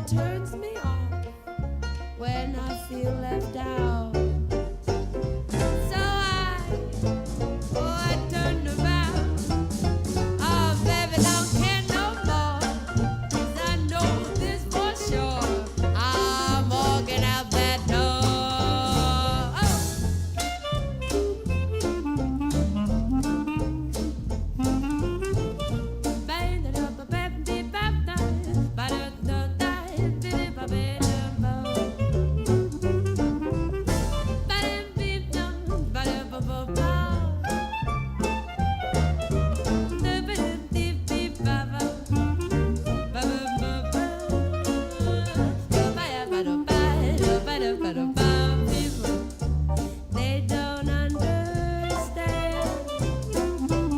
it turns me off when I feel left out. So I turned around. Oh, baby, don't care no more. 'Cause I know this for sure. I'm walking out that door. They don't understand.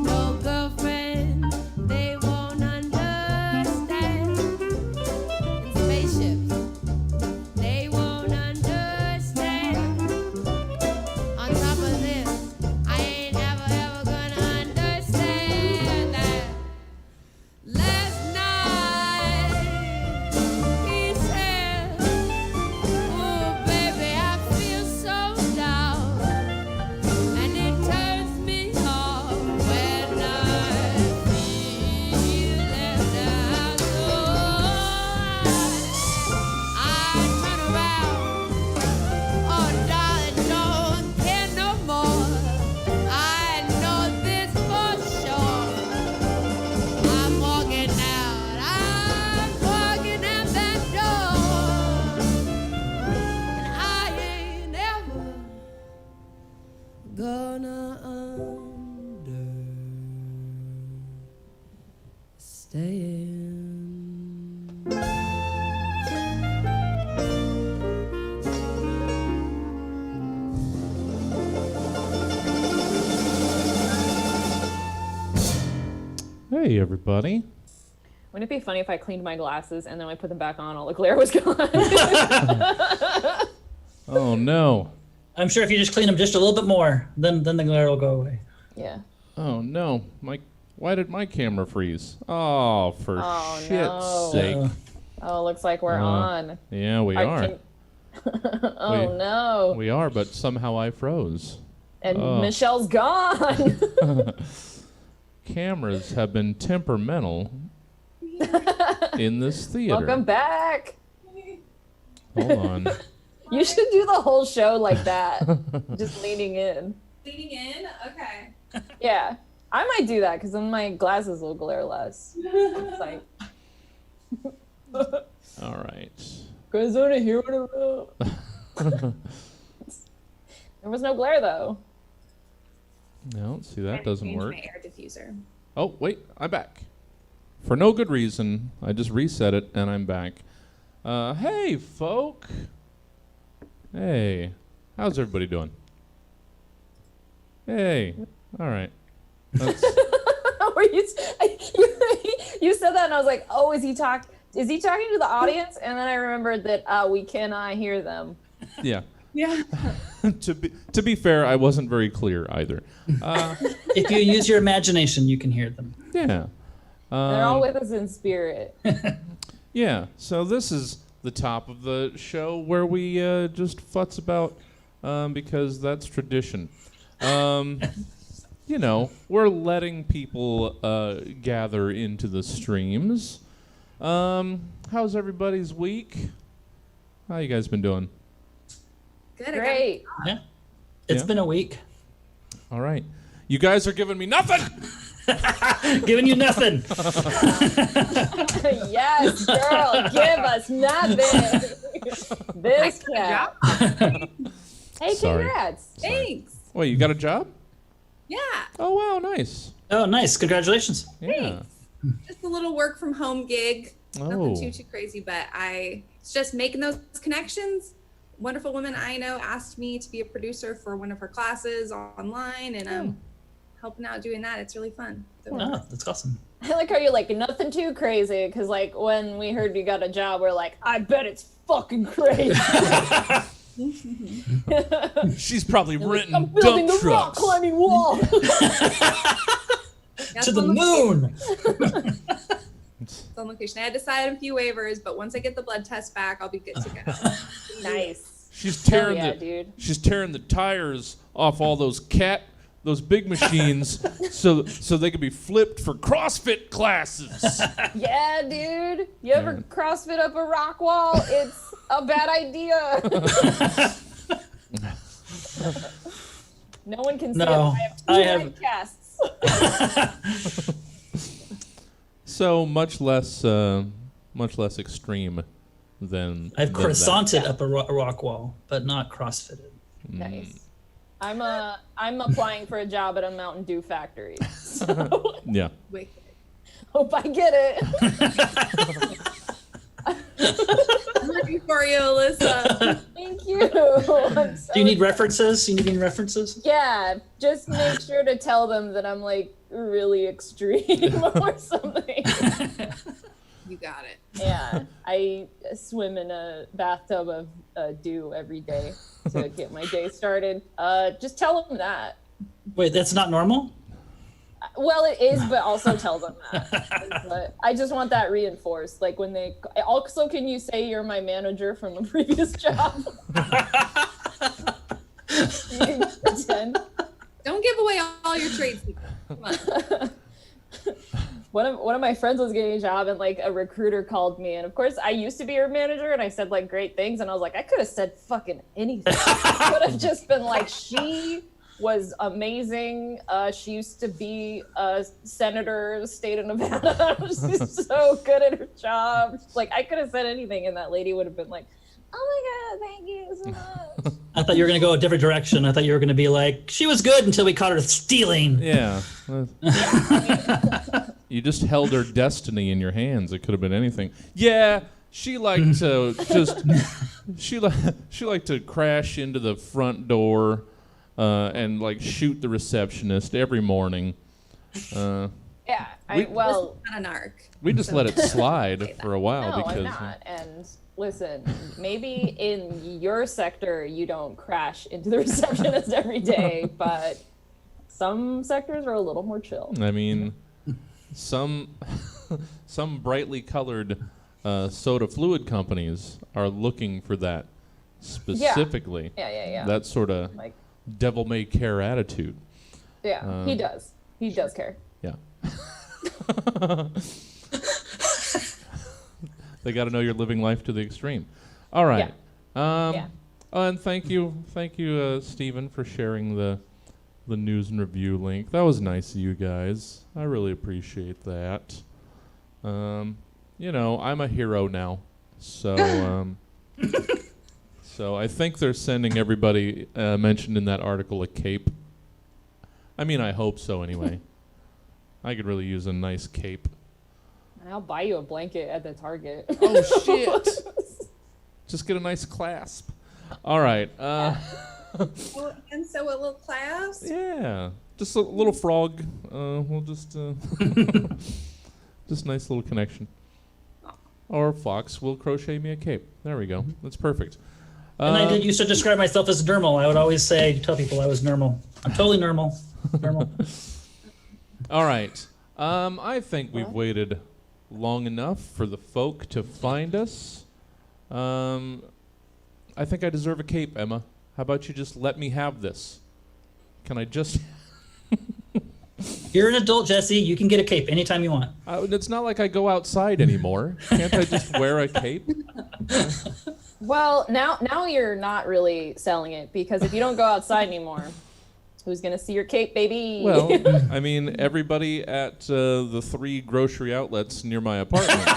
No girlfriend, they won't understand. And spaceships, they won't understand. On top of this, I ain't ever gonna understand that. Last night, he said, "Oh, baby, I feel so down." And it turns me off when I feel left out. So I turn around. Oh, darling, don't care no more. I know this for sure. I'm walking out. I'm walking out that door. And I ain't ever gonna understand. Hey, everybody. Wouldn't it be funny if I cleaned my glasses and then when I put them back on, all the glare was gone? Oh, no. I'm sure if you just clean them just a little bit more, then the glare will go away. Yeah. Oh, no. Why did my camera freeze? Oh, for Oh, shit's no. sake. Oh, looks like we're on. Yeah, we are. Oh, no. We are, but somehow I froze. And Oh. Michelle's gone. Cameras have been temperamental in this theater. Welcome back. Hold on. You should do the whole show like that. Just leaning in. Leaning in? Okay. Yeah. I might do that because then my glasses will glare less. It's like, All right. guys want to hear what I wrote? There was no glare though. No, see, that doesn't Change work. my air diffuser. Oh, wait, I'm back. For no good reason, I just reset it and I'm back. Hey, folk. Hey, how's everybody doing? Hey, all right. That's, You said that and I was like, oh, is he talking to the audience? And then I remembered that we cannot hear them. yeah. Yeah. To be fair, I wasn't very clear either. If you use your imagination, you can hear them. Yeah. They're all with us in spirit. Yeah, so this is the top of the show where we just futz about because that's tradition. You know, we're letting people gather into the streams. How's everybody's week? How you guys been doing? Good. Great. Yeah. It's Yeah. been a week. All right. You guys are giving me nothing! Giving you nothing. Yes, girl, give us nothing. This cat. Hey, Sorry. congrats. Thanks. Wait, you got a job? Yeah. Oh, wow, nice. Oh, nice. Congratulations. Yeah. Just a little work from home gig. Oh. Nothing too crazy, but it's just making those connections. Wonderful woman I know asked me to be a producer for one of her classes online, and I'm helping out doing that. It's really fun. So, Oh, that's awesome. I like how you're like, nothing too crazy, because like when we heard you got a job, we're like, I bet it's fucking crazy. She's probably written I'm building dump the rock trucks. climbing wall. To the moon. It's on location. I had to sign a few waivers, but once I get the blood test back, I'll be good to go. Nice. She's tearing dude. She's tearing the tires off all those big machines so they can be flipped for CrossFit classes. Yeah, dude. You ever CrossFit up a rock wall? It's a bad idea. No one can see it. I have 2 casts. So much less extreme than I've than croissanted up a rock wall, but not CrossFitted. Nice. I'm applying for a job at a Mountain Dew factory. So Yeah. Wait. hope I get it. I'm looking for you, Alyssa. Thank you. Do you need references? You need any references? Yeah, just make sure to tell them that I'm like really extreme or something. You got it. Yeah, I swim in a bathtub of dew every day to get my day started. Just tell them that. Wait, that's not normal? Well, it is, but also tell them that. But I just want that reinforced. Like when they also, can you say you're my manager from a previous job? You can pretend. Don't give away all your trade secrets. Come on. One of my friends was getting a job, and like a recruiter called me, and of course I used to be her manager, and I said like great things, and I was like, I could have said fucking anything. I could have just been like, she was amazing. She used to be a senator of the state of Nevada. She's so good at her job. Like I could have said anything, and that lady would have been like, oh my god, thank you so much. I thought you were going to go a different direction. I thought you were going to be like, she was good until we caught her stealing. Yeah. You just held her destiny in your hands. It could have been anything. Yeah, she liked to she liked to crash into the front door and like shoot the receptionist every morning. Yeah, This is not an arc. We just let it slide for a while no, because I'm not. And listen, maybe in your sector you don't crash into the receptionist every day, but some sectors are a little more chill. I mean, some brightly colored soda fluid companies are looking for that specifically. Yeah. That sort of Like, devil may care attitude. yeah, he does. He does care. Yeah. They got to know you're living life to the extreme. All right. Yeah. And thank you, Stephen, for sharing the news and review link. That was nice of you guys. I really appreciate that. You know, I'm a hero now, so so I think they're sending everybody mentioned in that article a cape. I mean, I hope so anyway. I could really use a nice cape. I'll buy you a blanket at the Target. Oh shit! Just get a nice clasp. All right. And so a little class. Yeah, just a little frog. We'll just just nice little connection. Or Fox will crochet me a cape. There we go. That's perfect. And I did used to describe myself as normal. I would always tell people I was normal. I'm totally normal. Normal. All right. I think we've waited long enough for the folk to find us. I think I deserve a cape, Emma. How about you just let me have this? Can I just... You're an adult, Jesse. You can get a cape anytime you want. It's not like I go outside anymore. Can't I just wear a cape? Well, now you're not really selling it, because if you don't go outside anymore, who's gonna see your cape, baby? Well, I mean, everybody at the 3 grocery outlets near my apartment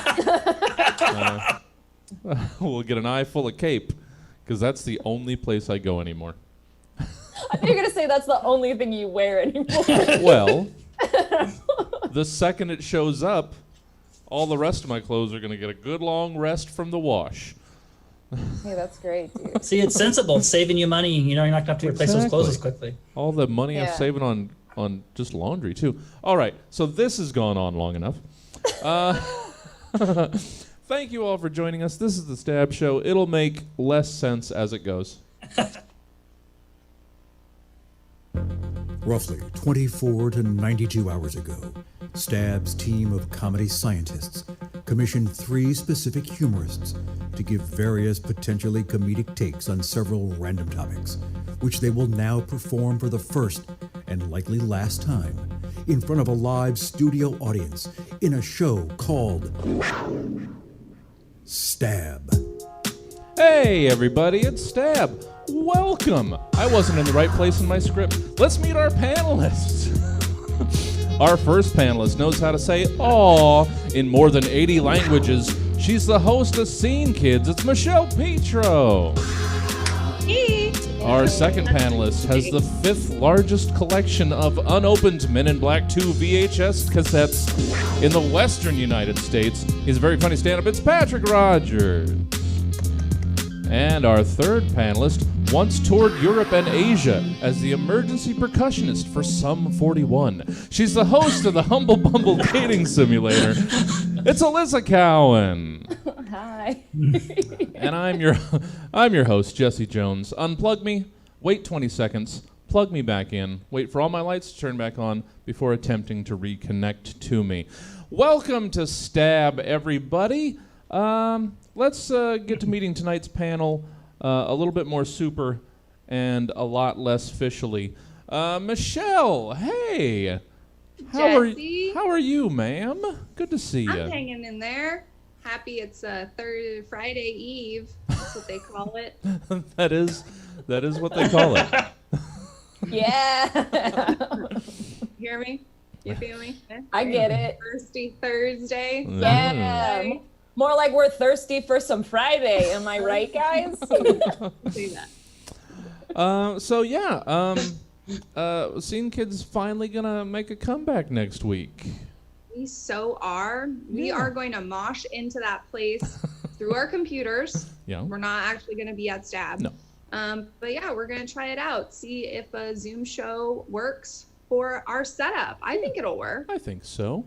will get an eye full of cape, because that's the only place I go anymore. I think you're gonna say that's the only thing you wear anymore. Well, the second it shows up, all the rest of my clothes are going to get a good long rest from the wash. Hey, that's great, dude. See, it's sensible. It's saving you money. You know, you're not going to have to replace those clothes as quickly. All the money I'm Yeah. saving on just laundry, too. All right, so this has gone on long enough. Thank you all for joining us. This is The Stab Show. It'll make less sense as it goes. Roughly 24 to 92 hours ago, Stab's team of comedy scientists commissioned 3 specific humorists to give various potentially comedic takes on several random topics, which they will now perform for the first and likely last time in front of a live studio audience in a show called Stab. Hey everybody, it's Stab. Welcome. I wasn't in the right place in my script. Let's meet our panelists. Our first panelist knows how to say "aw" in more than 80 languages. She's the host of Scene Kids. It's Michelle Petro. Hey. Our second panelist has the 5th largest collection of unopened Men in Black 2 VHS cassettes in the western United States. He's a very funny stand-up. It's Patrick Rogers. And our third panelist once toured Europe and Asia as the emergency percussionist for Sum 41. She's the host of the Humble Bumble Dating Simulator. It's Alyssa Cowan. Hi. And I'm your host, Jesse Jones. Unplug me, wait 20 seconds, plug me back in, wait for all my lights to turn back on before attempting to reconnect to me. Welcome to Stab, everybody. Let's get to meeting tonight's panel a little bit more super and a lot less officially. Michelle, hey. Jesse. How are you, ma'am? Good to see you. I'm hanging in there. Happy it's Friday Eve. That's what they call it. That is what they call it. Yeah. Hear me? You feel me? I get it. Thirsty Thursday. Yeah. More like we're thirsty for some Friday. Am I right, guys? Say that. Scene Kids finally gonna make a comeback next week. We so are. We Yeah. are going to mosh into that place through our computers. Yeah. We're not actually going to be at Stab. No. But yeah, we're going to try it out. See if a Zoom show works for our setup. I think it'll work. I think so.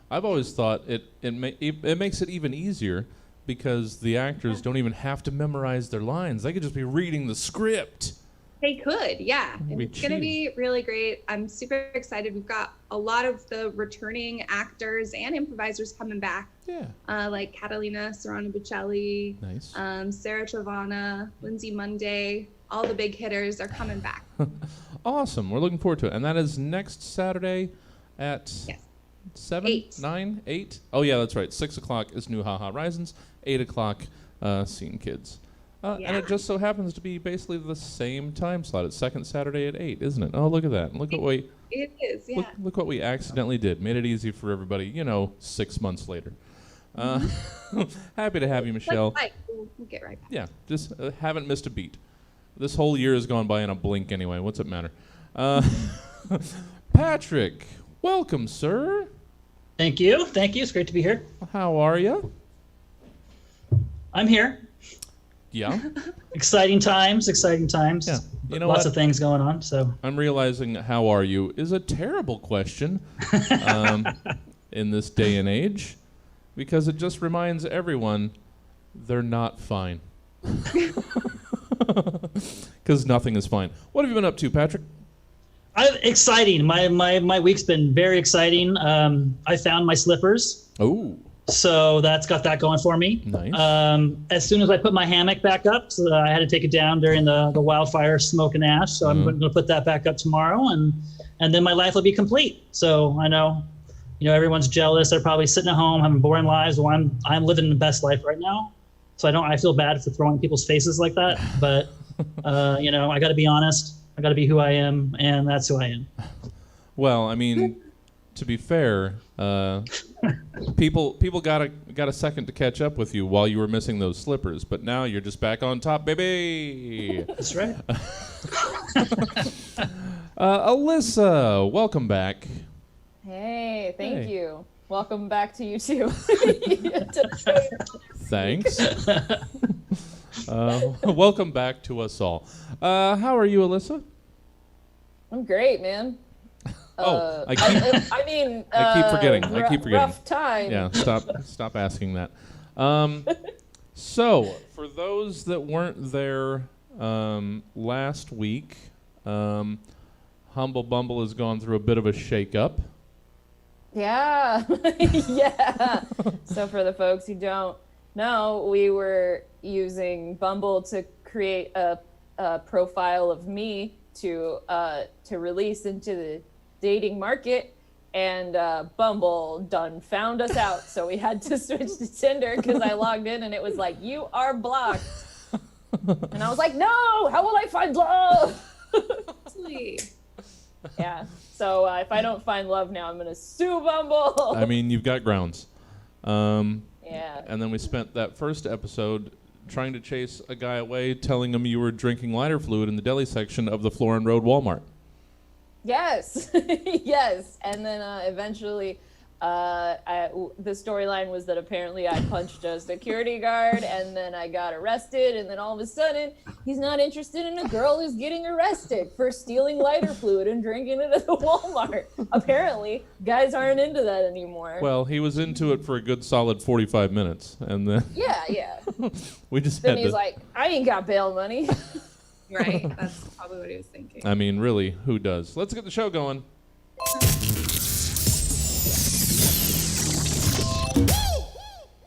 I've always thought it makes it even easier because the actors don't even have to memorize their lines. They could just be reading the script. They could, yeah. Be It's going to be really great. I'm super excited. We've got a lot of the returning actors and improvisers coming back, Yeah. like Catalina Serrano Bocelli, Nice. Sarah Travana, Lindsay Monday. All the big hitters are coming back. Awesome. We're looking forward to it. And that is next Saturday at Yes. 7, 8. 9, 8? Oh, yeah, that's right. 6 o'clock is New Haha Risins. 8 o'clock, Scene Kids. And Yeah. it just so happens to be basically the same time slot. It's second Saturday at 8, isn't it? Oh, look at that. Look what we It is, yeah. look what we accidentally did. Made it easy for everybody, 6 months later. Happy to have you, Michelle. That's right. We'll get right back. Yeah, just haven't missed a beat. This whole year has gone by in a blink anyway. What's it matter? Patrick, welcome, sir. Thank you. It's great to be here. How are you? I'm here. Yeah. Exciting times. Yeah. You know Lots what? of things going on. So I'm realizing how are you is a terrible question in this day and age because it just reminds everyone they're not fine. Because nothing is fine. What have you been up to, Patrick? exciting. My week's been very exciting. I found my slippers. Oh. So that's got that going for me. Nice. As soon as I put my hammock back up, so I had to take it down during the wildfire smoke and ash. So I'm going to put that back up tomorrow, and then my life will be complete. So I know, everyone's jealous. They're probably sitting at home having boring lives. Well, I'm living the best life right now. So I feel bad for throwing people's faces like that. But I got to be honest. I got to be who I am, and that's who I am. Well, I mean, to be fair, people got a second to catch up with you while you were missing those slippers, but now you're just back on top, baby. That's right. Alyssa, welcome back. Hey, thank Hey. you. Welcome back to you too. Thanks. Welcome back to us all. How are you, Alyssa? I'm great, man. I keep I mean, I keep forgetting. Rough time. Yeah, stop asking that. So, for those that weren't there last week, Humble Bumble has gone through a bit of a shake-up. Yeah. Yeah. So for the folks who don't know, we were using Bumble to create a profile of me to release into the dating market, and Bumble done found us out. So we had to switch to Tinder because I logged in and it was like, you are blocked. And I was like, no, how will I find love? Sweet. Yeah. So if I don't find love now, I'm going to sue Bumble. I mean, you've got grounds. Yeah. And then we spent that first episode trying to chase a guy away, telling him you were drinking lighter fluid in the deli section of the Florin Road Walmart. Yes. Yes. And then eventually the storyline was that apparently I punched a security guard, and then I got arrested, and then all of a sudden he's not interested in a girl who's getting arrested for stealing lighter fluid and drinking it at the Walmart. Apparently guys aren't into that anymore. Well, he was into it for a good solid 45 minutes, and then Yeah. we just Then had he's to... like, I ain't got bail money. Right. That's probably what he was thinking. I mean, really, who does? Let's get the show going.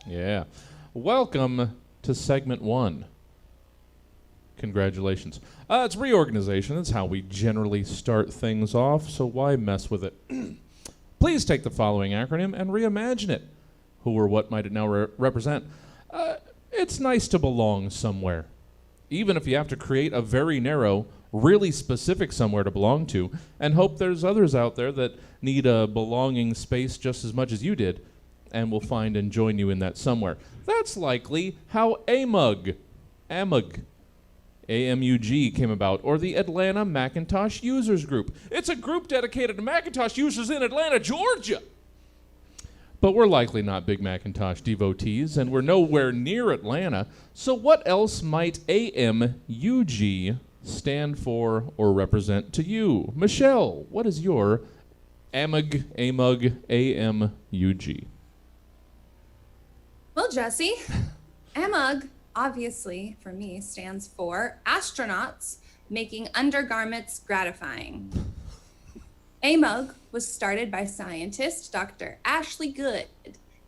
Yeah. Welcome to segment 1. Congratulations. It's reorganization. That's how we generally start things off, so why mess with it? Please take the following acronym and reimagine it. Who or what might it now represent? It's nice to belong somewhere. Even if you have to create a very narrow, really specific somewhere to belong to, and hope there's others out there that need a belonging space just as much as you did, and will find and join you in that somewhere. That's likely how AMUG, AMUG came about, or the Atlanta Macintosh Users Group. It's a group dedicated to Macintosh users in Atlanta, Georgia. But we're likely not big Macintosh devotees, and we're nowhere near Atlanta, so what else might AMUG stand for or represent to you? Michelle, what is your AMUG, Well, Jesse, AMUG, obviously, for me, stands for astronauts making undergarments gratifying. AMUG was started by scientist Dr. Ashley Good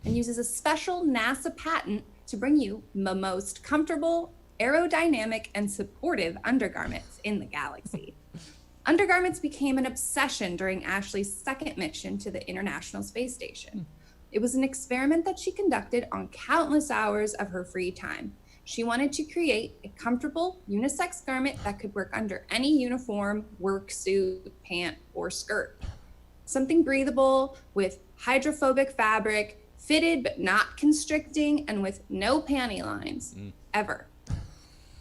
and uses a special NASA patent to bring you the most comfortable, aerodynamic, and supportive undergarments in the galaxy. Undergarments became an obsession during Ashley's second mission to the International Space Station. It was an experiment that she conducted on countless hours of her free time. She wanted to create a comfortable unisex garment that could work under any uniform, work suit, pant, or skirt. Something breathable with hydrophobic fabric, fitted but not constricting, and with no panty lines, ever.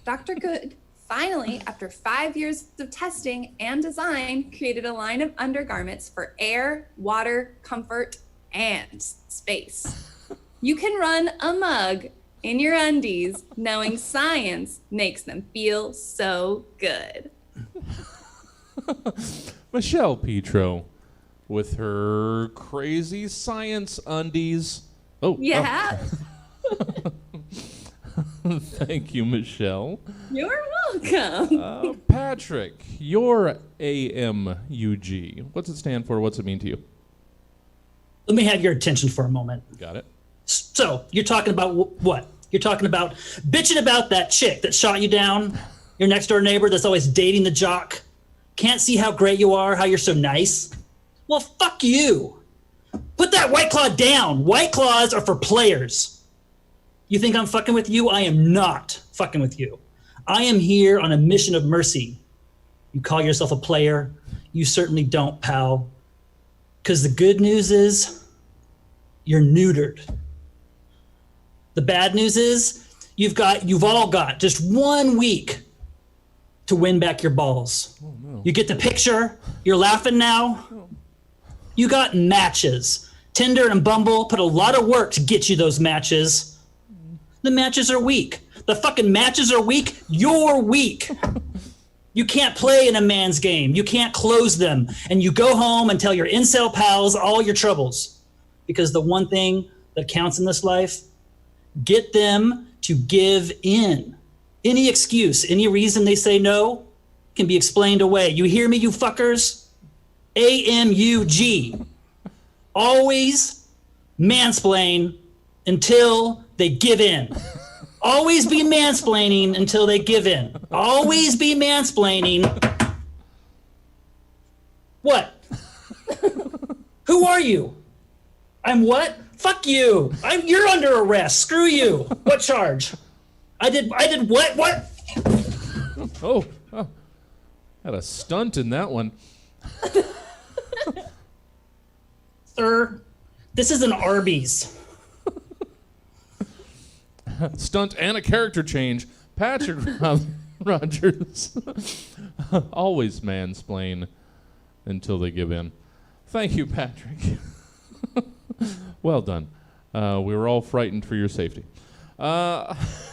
Dr. Good finally, after 5 years of testing and design, created a line of undergarments for air, water, comfort, and space. You can run a mug in your undies knowing science makes them feel so good. Michelle Petro with her crazy science undies. Oh, Yeah, thank you, Michelle. you're welcome. Patrick, your AMUG. What's it stand for? What's it mean to you? Let me have your attention for a moment. Got it. So you're talking about what? You're talking about bitching about that chick that shot you down, your next door neighbor that's always dating the jock. Can't see how great you are, how you're so nice. Well, fuck you. Put that White Claw down. White Claws are for players. You think I'm fucking with you? I am not fucking with you. I am here on a mission of mercy. You call yourself a player? You certainly don't, pal. Because the good news is you're neutered. The bad news is you've all got just 1 week to win back your balls. Oh, no. You get the picture? You're laughing now? You got matches. Tinder and Bumble put a lot of work to get you those matches. The matches are weak. The fucking matches are weak. You're weak. You can't play in a man's game. You can't close them. And you go home and tell your incel pals all your troubles. Because the one thing that counts in this life, get them to give in. Any excuse, any reason they say no can be explained away. You hear me, you fuckers? AMUG. always mansplain until they give in. Always be mansplaining until they give in. Always be mansplaining. What? Who are you? I'm what? Fuck you. You're under arrest. Screw you. What charge? I did what? What? Oh, had a stunt in that one. Sir, this is an Arby's. Stunt and a character change. Patrick Rogers. Always mansplain until they give in. Thank you, Patrick. Well done. We were all frightened for your safety. Alyssa.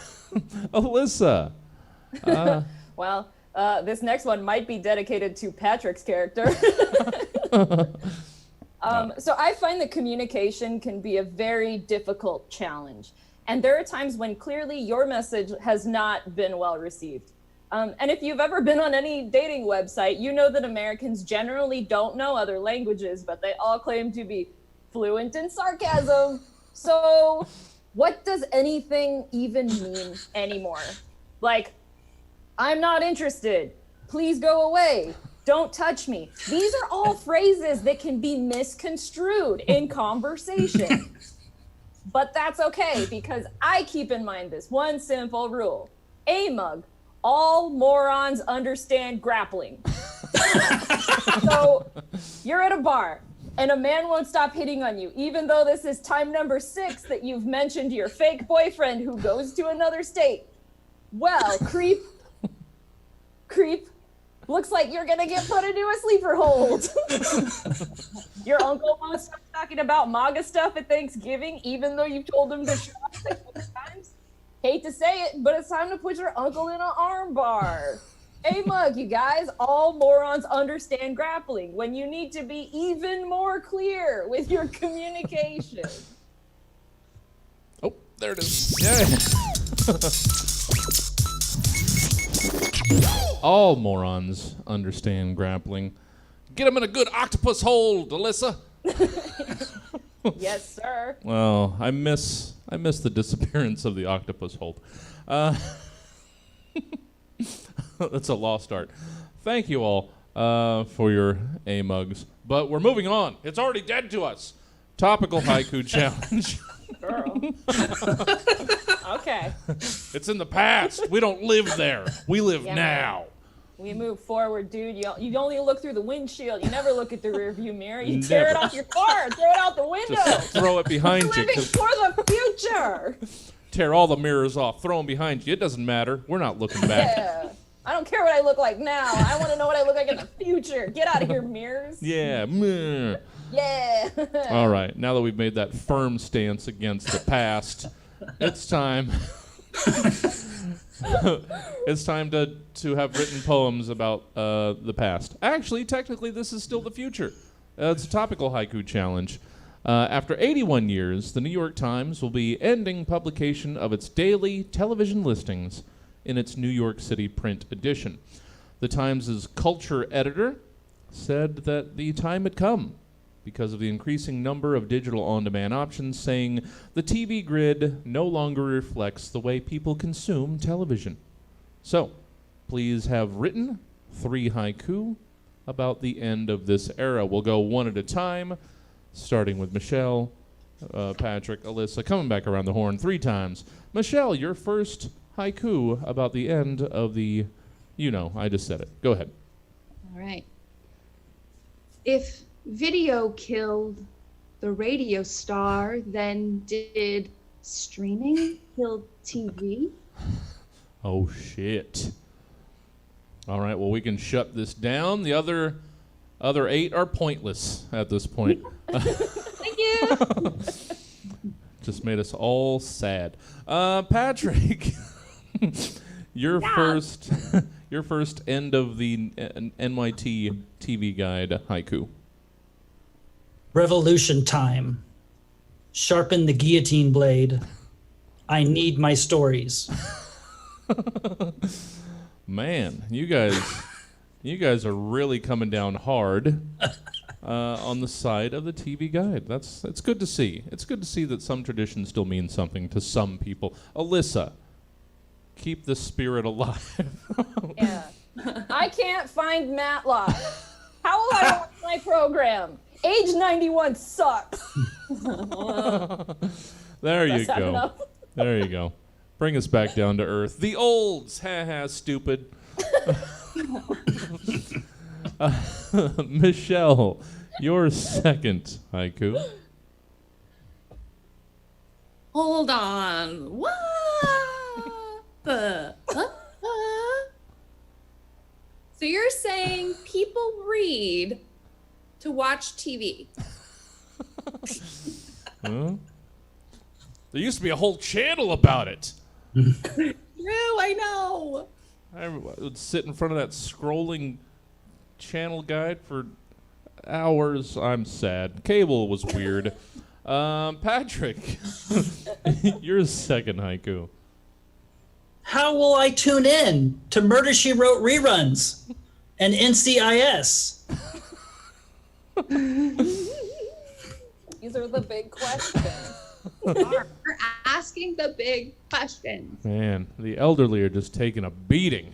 Well, this next one might be dedicated to Patrick's character. So I find that communication can be a very difficult challenge. And there are times when clearly your message has not been well received. And if you've ever been on any dating website, you know that Americans generally don't know other languages, but they all claim to be fluent in sarcasm. So what does anything even mean anymore? Like, I'm not interested. Please go away. Don't touch me. These are all phrases that can be misconstrued in conversation. But that's okay, because I keep in mind this one simple rule. AMUG, all morons understand grappling. So you're at a bar and a man won't stop hitting on you, even though this is time number 6 that you've mentioned your fake boyfriend who goes to another state. Well, creep, looks like you're gonna get put into a sleeper hold. Your uncle won't stop talking about MAGA stuff at Thanksgiving, even though you've told him to shut up 6 times. Hate to say it, but it's time to put your uncle in an arm bar. Hey, Mug, you guys, all morons understand grappling when you need to be even more clear with your communication. Oh, there it is. Yeah. All morons understand grappling. Get them in a good octopus hold, Alyssa. Yes, sir. Well, I miss the disappearance of the octopus hold. That's a lost art. Thank you all for your AMUGs. But we're moving on. It's already dead to us. Topical haiku challenge. Girl. Okay. It's in the past. We don't live there. We live Yeah, now. We move forward, dude. You only look through the windshield. You never look at the rearview mirror. You tear it Never. off your car, throw it out the window. Just throw it behind you. Living for the future. Tear all the mirrors off. Throw them behind you. It doesn't matter. We're not looking back. Yeah. I don't care what I look like now. I want to know what I look like in the future. Get out of here, mirrors. Yeah. Meh. Yeah. All right. Now that we've made that firm stance against the past, it's time. It's time to have written poems about the past. Actually, technically, this is still the future. It's a topical haiku challenge. After 81 years, the New York Times will be ending publication of its daily television listings in its New York City print edition. The Times' culture editor said that the time had come because of the increasing number of digital on-demand options, saying the TV grid no longer reflects the way people consume television. So, please have written 3 haiku about the end of this era. We'll go one at a time, starting with Michelle, Patrick, Alyssa, coming back around the horn 3 times. Michelle, your first haiku about the end of the, I just said it. Go ahead. All right. If video killed the radio star, then did streaming kill TV? Oh, shit. All right, well, we can shut this down. The other 8 are pointless at this point. Thank you. Just made us all sad. Patrick, your first end of the NYT TV guide haiku. Revolution time. Sharpen the guillotine blade. I need my stories. Man, you guys are really coming down hard. on the side of the TV Guide. It's good to see. It's good to see that some traditions still mean something to some people. Alyssa, keep the spirit alive. Yeah. I can't find Matlock. How will I watch my program? Age 91 sucks. There you Sad go. enough. There you go. Bring us back down to earth. The olds. Ha ha, stupid. Michelle, your second haiku. Hold on. What? So you're saying people read to watch TV? Huh? There used to be a whole channel about it. True, I know. I would sit in front of that scrolling channel guide for hours. I'm sad. Cable was weird. Patrick, your second haiku. How will I tune in to Murder, She Wrote reruns and NCIS? These are the big questions. We're asking the big questions. Man, the elderly are just taking a beating.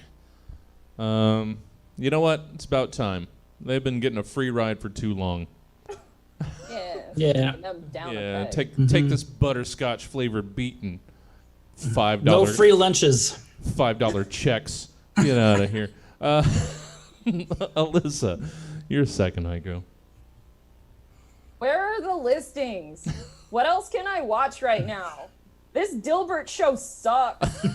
You know what? It's about time. They've been getting a free ride for too long. Yeah. Yeah. I'm down Yeah, with take that. take this butterscotch flavored beaten. $5. No free lunches. $5 checks. Get out of here. Alyssa, your second haiku. Where are the listings? What else can I watch right now? This Dilbert show sucks.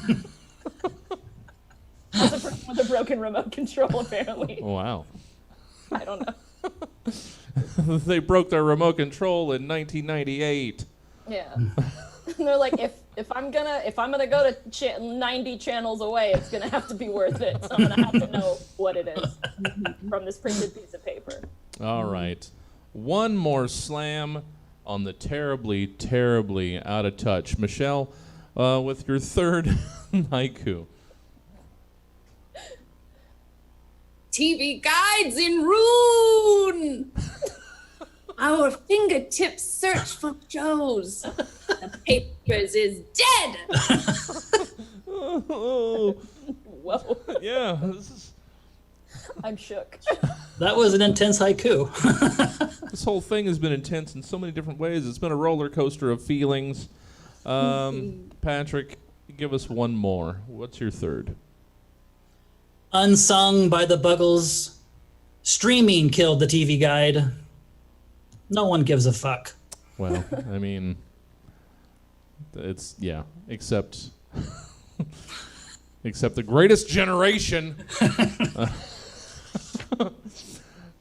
As a person with a broken remote control, apparently. Wow. I don't know. They broke their remote control in 1998. Yeah. And they're like, if I'm gonna go to 90 channels away, it's gonna have to be worth it. So I'm gonna have to know what it is from this printed piece of paper. All right. One more slam on the terribly, terribly out of touch. Michelle, with your third haiku. TV guides in Rune. Our fingertips search for shows. The papers is dead. Oh, Whoa. yeah. This is I'm shook. That was an intense haiku. This whole thing has been intense in so many different ways. It's been a roller coaster of feelings. Patrick, give us one more. What's your third? Unsung by the Buggles. Streaming killed the TV Guide. No one gives a fuck. Well, I mean, it's, yeah, except the greatest generation.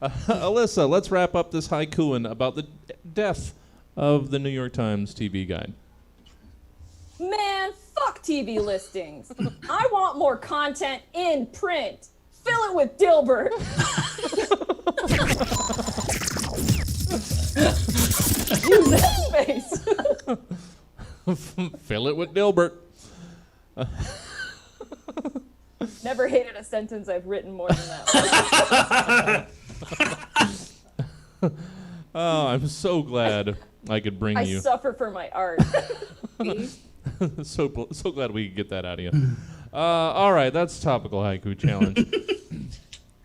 Alyssa, let's wrap up this haikuing about the death of the New York Times TV Guide. Man, fuck TV listings. I want more content in print. Fill it with Dilbert. Use that space. Fill it with Dilbert. Never hated a sentence I've written more than that. Oh, I'm so glad I could bring I you. suffer for my art. So glad we could get that out of you. All right, that's topical haiku challenge.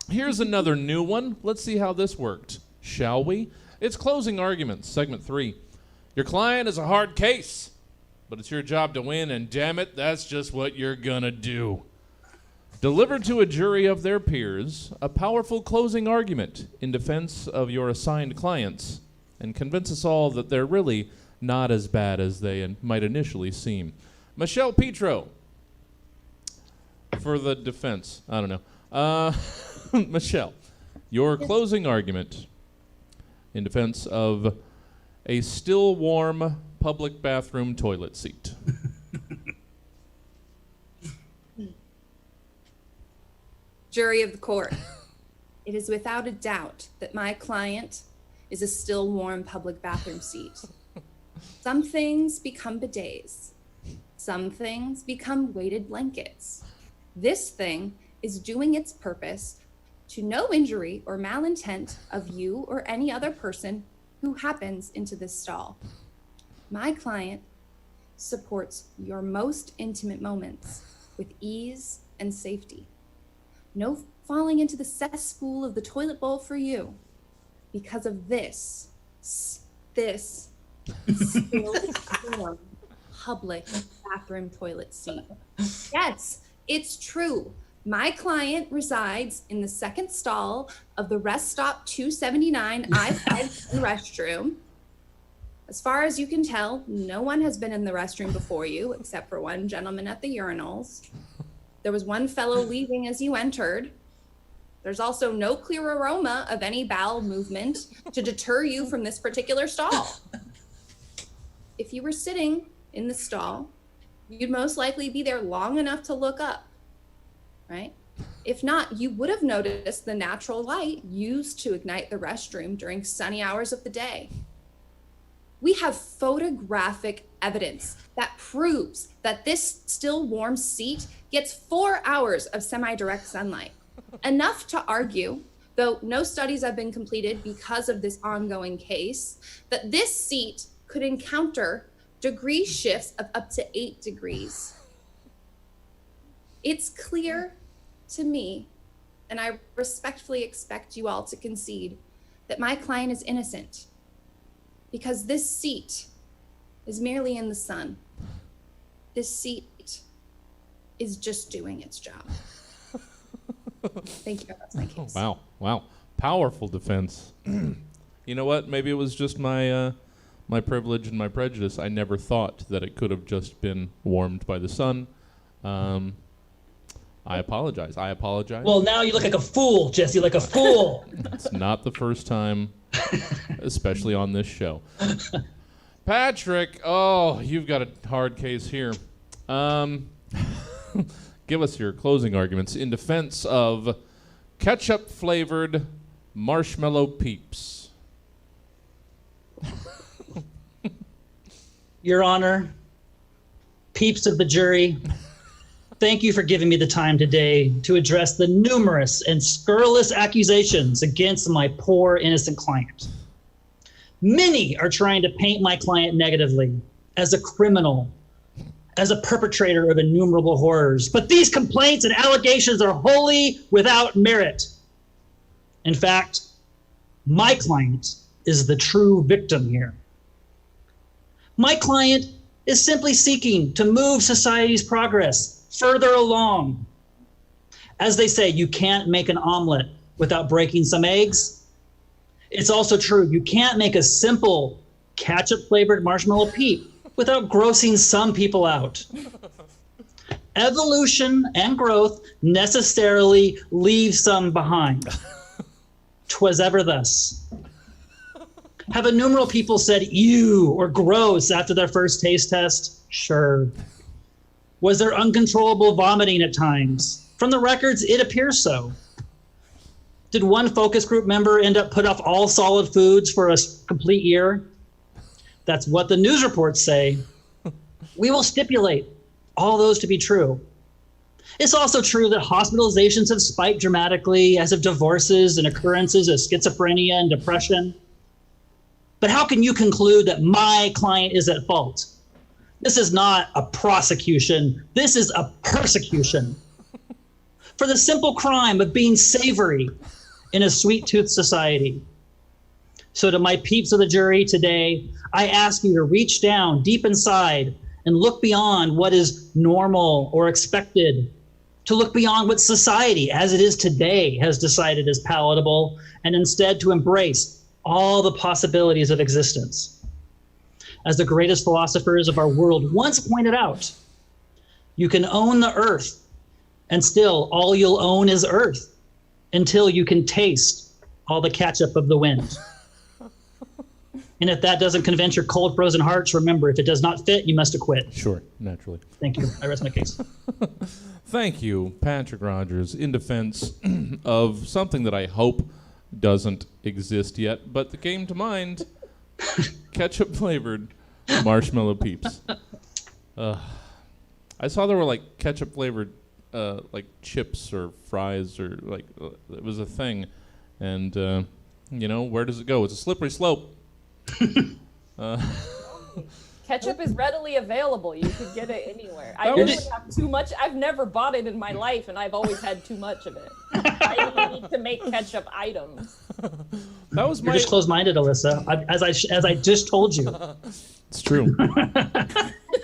Here's another new one. Let's see how this worked, shall we? It's closing arguments, segment 3. Your client is a hard case, but it's your job to win, and damn it, that's just what you're gonna do. Deliver to a jury of their peers a powerful closing argument in defense of your assigned clients, and convince us all that they're really not as bad as they might initially seem. Michelle Petro, for the defense. I don't know. Michelle, your closing argument in defense of a still warm public bathroom toilet seat. Jury of the court. It is without a doubt that my client is a still warm public bathroom seat. Some things become bidets. Some things become weighted blankets. This thing is doing its purpose to no injury or malintent of you or any other person who happens into this stall. My client supports your most intimate moments with ease and safety. No falling into the cesspool of the toilet bowl for you because of this still public bathroom toilet seat. Yes, it's true. My client resides in the second stall of the rest stop 279 I-5 restroom. As far as you can tell, no one has been in the restroom before you except for one gentleman at the urinals. There was one fellow leaving as you entered. There's also no clear aroma of any bowel movement to deter you from this particular stall. If you were sitting in the stall, you'd most likely be there long enough to look up, right? If not, you would have noticed the natural light used to ignite the restroom during sunny hours of the day. We have photographic evidence that proves that this still warm seat gets 4 hours of semi-direct sunlight. Enough to argue, though no studies have been completed because of this ongoing case, that this seat could encounter degree shifts of up to 8 degrees. It's clear to me, and I respectfully expect you all to concede, that my client is innocent because this seat is merely in the sun. This seat is just doing its job. Thank you. That's my case. Wow. Powerful defense. You know what? Maybe it was just my my privilege and my prejudice. I never thought that it could have just been warmed by the sun. I apologize. Well, now you look like a fool, Jesse, like a fool. It's not the first time, especially on this show. Patrick, you've got a hard case here. Give us your closing arguments in defense of ketchup-flavored marshmallow peeps. Your Honor, peeps of the jury, thank you for giving me the time today to address the numerous and scurrilous accusations against my poor innocent client. Many are trying to paint my client negatively, as a criminal, as a perpetrator of innumerable horrors. But these complaints and allegations are wholly without merit. In fact, my client is the true victim here. My client is simply seeking to move society's progress further along. As they say, you can't make an omelet without breaking some eggs. It's also true, you can't make a simple ketchup-flavored marshmallow peep without grossing some people out. Evolution and growth necessarily leave some behind. 'Twas ever thus. Have innumerable people said ew or gross after their first taste test? Sure. Was there uncontrollable vomiting at times? From the records, it appears so. Did one focus group member end up put off all solid foods for a complete year? That's what the news reports say. We will stipulate all those to be true. It's also true that hospitalizations have spiked dramatically, as have divorces and occurrences of schizophrenia and depression. But how can you conclude that my client is at fault? This is not a prosecution. This is a persecution for the simple crime of being savory in a sweet-toothed society. So to my peeps of the jury today, I ask you to reach down deep inside and look beyond what is normal or expected, to look beyond what society, as it is today, has decided is palatable, and instead to embrace all the possibilities of existence. As the greatest philosophers of our world once pointed out, you can own the earth, and still all you'll own is earth, until you can taste all the ketchup of the wind. And if that doesn't convince your cold, frozen hearts, remember, if it does not fit, you must acquit. Sure, naturally. Thank you. I rest my case. Thank you, Patrick Rogers, in defense of something that I hope doesn't exist yet, but that came to mind, ketchup-flavored marshmallow peeps. I saw there were like ketchup-flavored chips or fries or it was a thing, and where does it go? It's a slippery slope. Ketchup is readily available. You could get it anywhere. I That usually was- have too much. I've never bought it in my life, and I've always had too much of it. I only need to make ketchup items. That was You're my. just closed-minded, Alyssa. As I just told you. It's true. Yeah,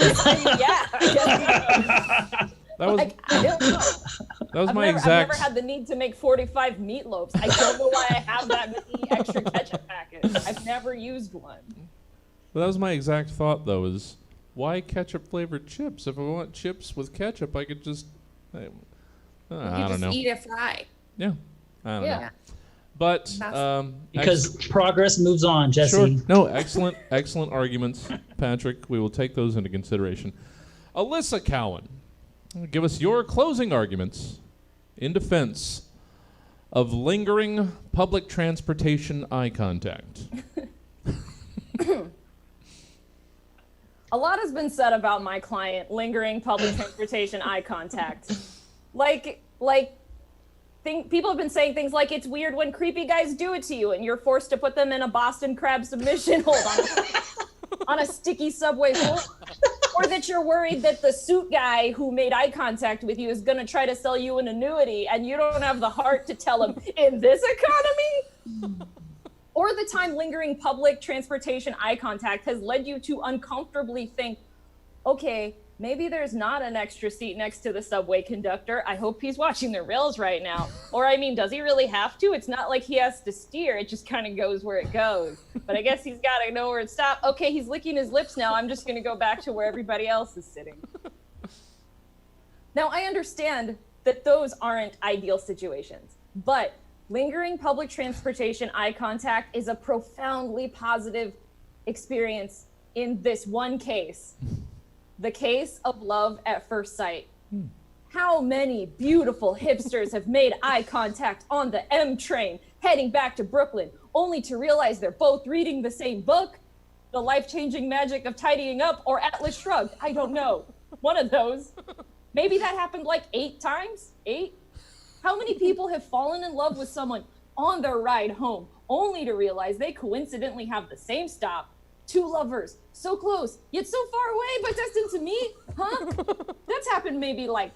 I guess. That was I don't know. that was I've my never exact. had the need to make 45 meatloaves. I don't know why I have that many extra ketchup packets. I've never used one. But that was my exact thought, though, is why ketchup flavored chips? If I want chips with ketchup, I could just. I You don't just know. eat a fry. Yeah, I don't know. Yeah. But That's- Because progress moves on, Jesse. sure, no, excellent arguments, Patrick. We will take those into consideration. Alyssa Cowan, give us your closing arguments in defense of lingering public transportation eye contact. A lot has been said about my client lingering public transportation eye contact. People have been saying things like it's weird when creepy guys do it to you and you're forced to put them in a Boston crab submission hold on a sticky subway floor. Or that you're worried that the suit guy who made eye contact with you is going to try to sell you an annuity and you don't have the heart to tell him, in this economy? Or the time lingering public transportation eye contact has led you to uncomfortably think, okay, maybe there's not an extra seat next to the subway conductor. I hope he's watching the rails right now. Or, I mean, does he really have to? It's not like he has to steer. It just kind of goes where it goes. But I guess he's got to know where to stop. Okay, he's licking his lips now. I'm just going to go back to where everybody else is sitting. Now, I understand that those aren't ideal situations, but lingering public transportation eye contact is a profoundly positive experience in this one case. The case of love at first sight. How many beautiful hipsters have made eye contact on the M train heading back to Brooklyn, only to realize they're both reading the same book? The Life-Changing Magic of Tidying Up or Atlas Shrugged. I don't know. One of those. Maybe that happened like 8 times? 8? How many people have fallen in love with someone on their ride home, only to realize they coincidentally have the same stop? 2 lovers, so close, yet so far away, but destined to meet? Huh? That's happened maybe like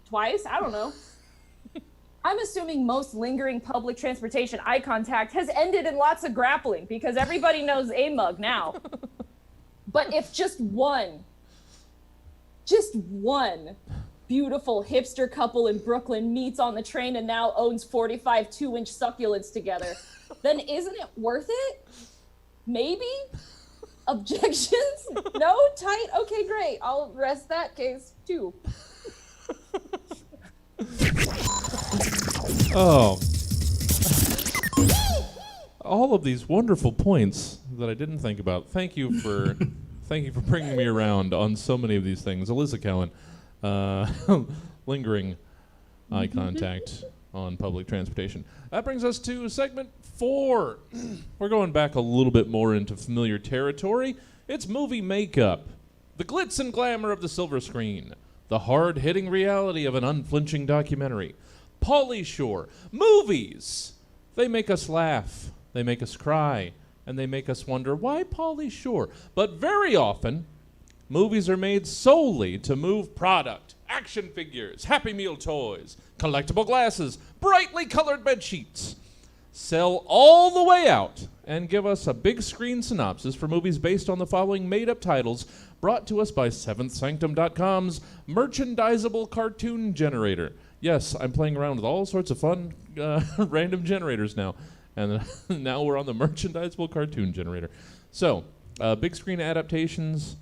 twice, I don't know. I'm assuming most lingering public transportation eye contact has ended in lots of grappling because everybody knows AMUG now. But if just one beautiful hipster couple in Brooklyn meets on the train and now owns 45 2-inch succulents together, then isn't it worth it? Maybe? Objections? No? Tight? Okay, great. I'll rest that case too. Oh. All of these wonderful points that I didn't think about. Thank you for bringing me around on so many of these things. Alyssa Cowan, lingering eye contact on public transportation. That brings us to segment 4. We're going back a little bit more into familiar territory. It's movie makeup. The glitz and glamour of the silver screen. The hard-hitting reality of an unflinching documentary. Pauly Shore. Movies! They make us laugh. They make us cry. And they make us wonder, why Pauly Shore? But very often, movies are made solely to move product. Action figures, Happy Meal toys, collectible glasses, brightly colored bed sheets. Sell all the way out and give us a big screen synopsis for movies based on the following made-up titles brought to us by SeventhSanctum.com's merchandisable cartoon generator. Yes, I'm playing around with all sorts of fun random generators now. And now we're on the merchandisable cartoon generator. So, big screen adaptations.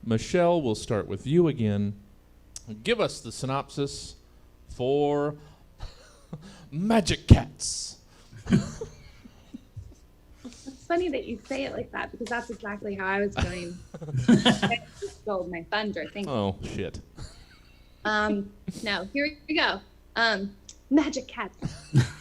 Michelle, we'll start with you again. Give us the synopsis for Magic Cats. It's funny that you say it like that because that's exactly how I was going. I just stole my thunder. Thank you. Oh, shit. No, here we go. Magic Cats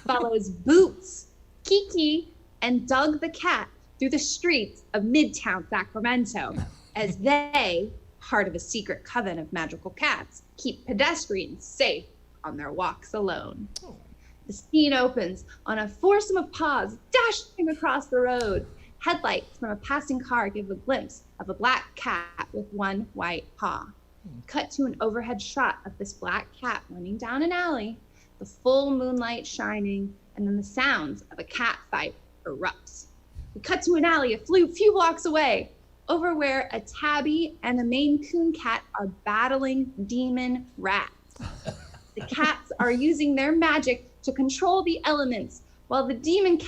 follows Boots, Kiki, and Doug the cat through the streets of Midtown Sacramento as they, part of a secret coven of magical cats, keep pedestrians safe on their walks alone. The scene opens on a foursome of paws dashing across the road. Headlights from a passing car give a glimpse of a black cat with one white paw. Cut to an overhead shot of this black cat running down an alley, the full moonlight shining, and then the sounds of a cat fight erupts. We cut to an alley a few blocks away, over where a tabby and a Maine Coon cat are battling demon rats. The cats are using their magic to control the elements, while the demon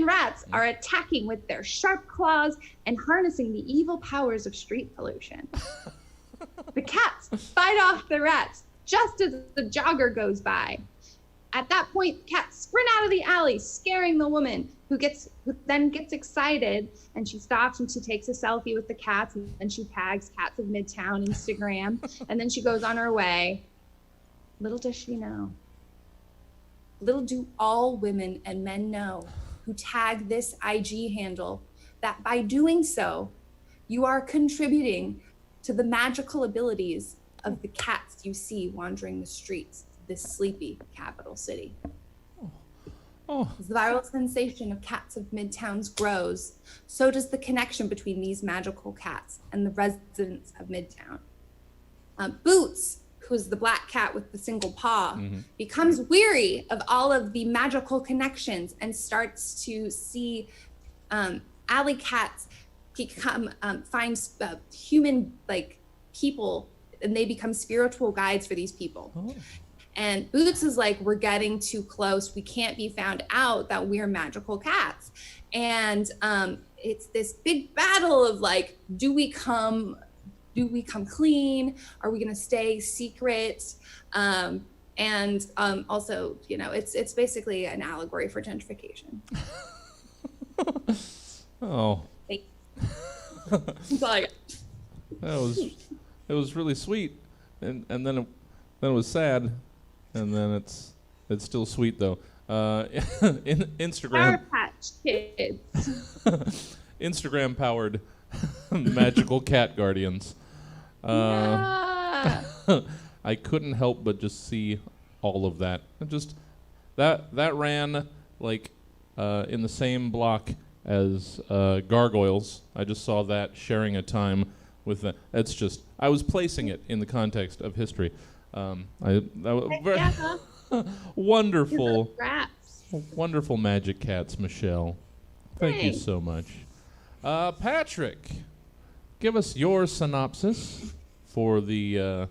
rats are attacking with their sharp claws and harnessing the evil powers of street pollution. The cats fight off the rats just as the jogger goes by. At that point, the cats sprint out of the alley, scaring the woman, who then gets excited, and she stops and she takes a selfie with the cats, and then she tags Cats of Midtown Instagram, and then she goes on her way. Little does she know. Little do all women and men know who tag this IG handle that by doing so, you are contributing to the magical abilities of the cats you see wandering the streets of this sleepy capital city. As the viral sensation of Cats of Midtowns grows, so does the connection between these magical cats and the residents of Midtown. Boots, who's the black cat with the single paw, becomes weary of all of the magical connections and starts to see alley cats find human people, and they become spiritual guides for these people. And Boots is like, we're getting too close. We can't be found out that we're magical cats. And it's this big battle of like, do we come clean? Are we gonna stay secret? And also, it's basically an allegory for gentrification. Oh. That's all I got. It was really sweet, and then it was sad, and then it's still sweet though. In Instagram. Sour Patch Kids. Instagram powered magical cat guardians. Yeah. I couldn't help but just see all of that. And just that ran like in the same block as Gargoyles. I just saw that sharing a time with that. It's just, I was placing it in the context of history. Wonderful, wonderful magic cats, Michelle. Thank you so much. Patrick, give us your synopsis for the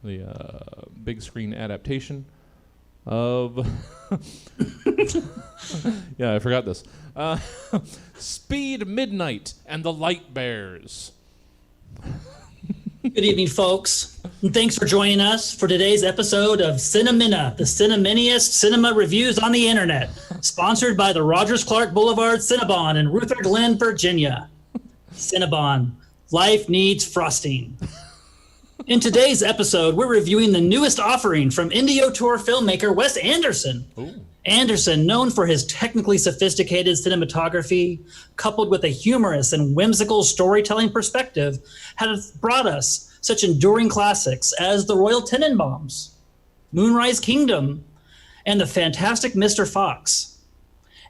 big screen adaptation of yeah, I forgot this. Speed Midnight and the Lightbears. Good evening, folks. And thanks for joining us for today's episode of Cinemina, the cineminiest cinema reviews on the internet, sponsored by the Rogers Clark Boulevard Cinnabon in Ruther Glen, Virginia. Cinnabon, life needs frosting. In today's episode, we're reviewing the newest offering from indie auteur filmmaker Wes Anderson. Ooh. Anderson, known for his technically sophisticated cinematography, coupled with a humorous and whimsical storytelling perspective, has brought us such enduring classics as The Royal Tenenbaums, Moonrise Kingdom, and The Fantastic Mr. Fox.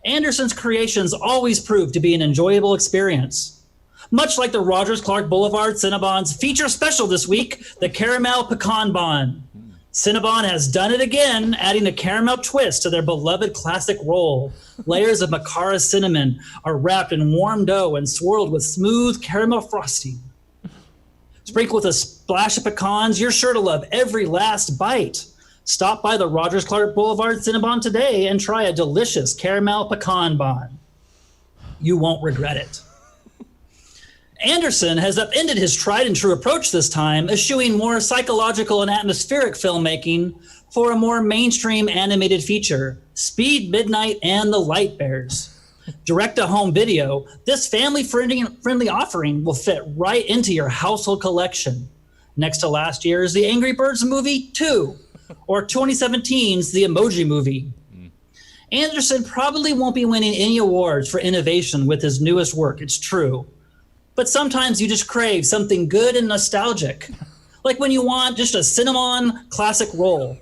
Anderson's creations always prove to be an enjoyable experience. Much like the Rogers Clark Boulevard Cinnabon's feature special this week, the Caramel Pecan Bon. Cinnabon has done it again, adding a caramel twist to their beloved classic roll. Layers of Macara cinnamon are wrapped in warm dough and swirled with smooth caramel frosting. Sprinkled with a splash of pecans, you're sure to love every last bite. Stop by the Rogers Clark Boulevard Cinnabon today and try a delicious caramel pecan bon. You won't regret it. Anderson has upended his tried and true approach this time, eschewing more psychological and atmospheric filmmaking for a more mainstream animated feature, Speed Midnight and the Lightbears. Direct-to-home video, this family-friendly offering will fit right into your household collection, next to last year's The Angry Birds Movie 2, or 2017's The Emoji Movie. Anderson probably won't be winning any awards for innovation with his newest work, it's true. But sometimes you just crave something good and nostalgic, Like when you want just a Cinnabon classic roll.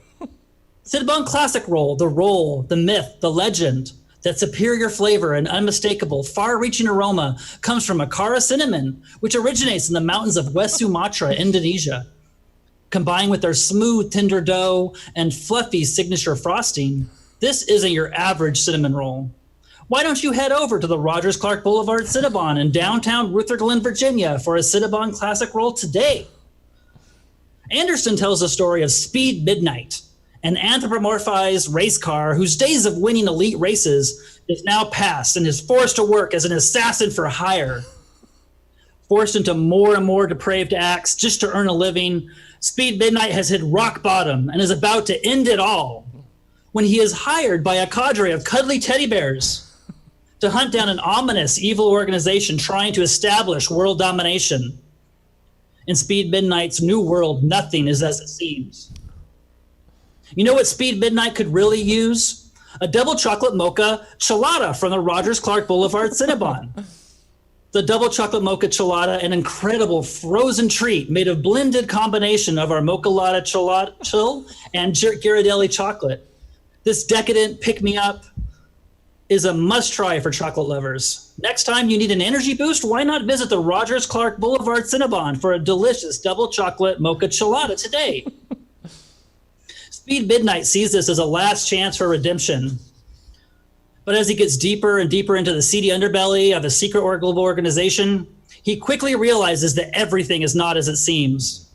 Cinnabon classic roll, the myth, the legend, that superior flavor and unmistakable, far-reaching aroma comes from Akara cinnamon, which originates in the mountains of West Sumatra, Indonesia. Combined with their smooth, tender dough and fluffy signature frosting, this isn't your average cinnamon roll. Why don't you head over to the Rogers Clark Boulevard Cinnabon in downtown Rutherglen, Virginia for a Cinnabon classic roll today? Anderson tells the story of Speed Midnight, an anthropomorphized race car whose days of winning elite races is now past and is forced to work as an assassin for hire. Forced into more and more depraved acts just to earn a living, Speed Midnight has hit rock bottom and is about to end it all when he is hired by a cadre of cuddly teddy bears to hunt down an ominous evil organization trying to establish world domination. In Speed Midnight's new world, nothing is as it seems. You know what Speed Midnight could really use? A double chocolate mocha chelada from the Rogers Clark Boulevard Cinnabon. The double chocolate mocha chelada, an incredible frozen treat made of blended combination of our mocha latte chill and Ghirardelli chocolate. This decadent pick-me-up is a must-try for chocolate lovers. Next time you need an energy boost, why not visit the Rogers Clark Boulevard Cinnabon for a delicious double chocolate mocha chelada today? Speed Midnight sees this as a last chance for redemption. But as he gets deeper and deeper into the seedy underbelly of a secret or global organization, he quickly realizes that everything is not as it seems,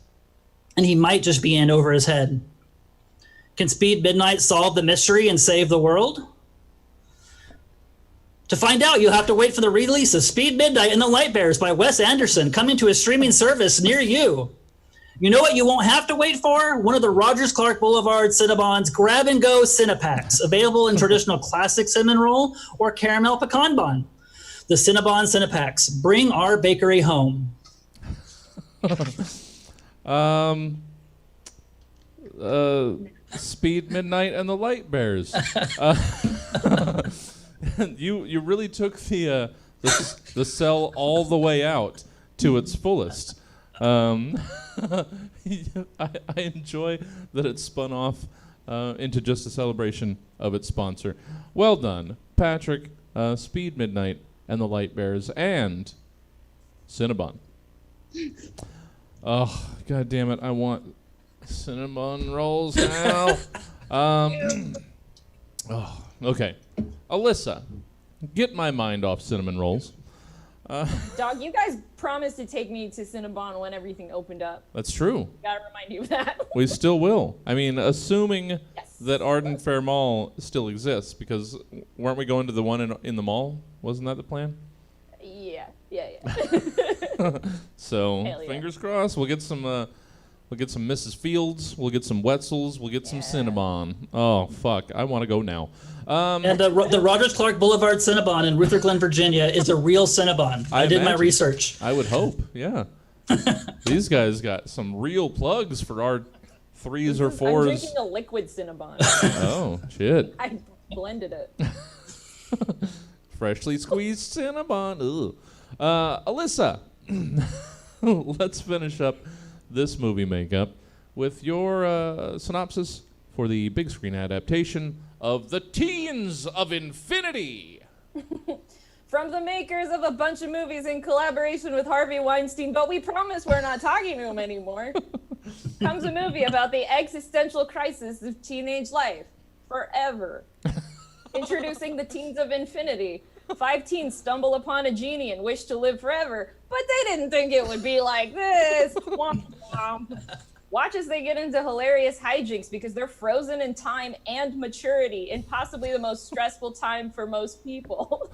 and he might just be in over his head. Can Speed Midnight solve the mystery and save the world? To find out, you'll have to wait for the release of Speed Midnight and the Lightbears by Wes Anderson, coming to a streaming service near you. You know what you won't have to wait for? One of the Rogers Clark Boulevard Cinnabon's grab-and-go Cinnapacks, available in traditional classic cinnamon roll or caramel pecan bun. The Cinnabon Cinnapacks, bring our bakery home. Speed Midnight and the Lightbears. You really took the sell all the way out to its fullest. I enjoy that it spun off into just a celebration of its sponsor. Well done, Patrick, Speed Midnight and the Lightbears, and Cinnabon. Oh, God damn it, I want cinnamon rolls now. Okay. Alyssa, get my mind off cinnamon rolls. Dog, you guys promised to take me to Cinnabon when everything opened up. That's true. Gotta remind you of that. We still will. I mean, assuming that Arden Fair Mall still exists, because weren't we going to the one in the mall? Wasn't that the plan? Yeah. So Hell yeah. fingers crossed. We'll get some Mrs. Fields. We'll get some Wetzels. We'll get some Cinnabon. Oh fuck! I want to go now. And the Rogers Clark Boulevard Cinnabon in Rutherglen, Virginia is a real Cinnabon. I did my research. I would hope, yeah. These guys got some real plugs for our 3s or 4s. I'm drinking a liquid Cinnabon. Oh, shit. I blended it. Freshly squeezed Cinnabon. Alyssa, let's finish up this movie makeup with your synopsis for the big screen adaptation of The Teens of Infinity. From the makers of a bunch of movies in collaboration with Harvey Weinstein, but we promise we're not talking to him anymore, comes a movie about the existential crisis of teenage life. Forever. Introducing The Teens of Infinity. 5 teens stumble upon a genie and wish to live forever, but they didn't think it would be like this. Womp womp. Watch as they get into hilarious hijinks because they're frozen in time and maturity in possibly the most stressful time for most people.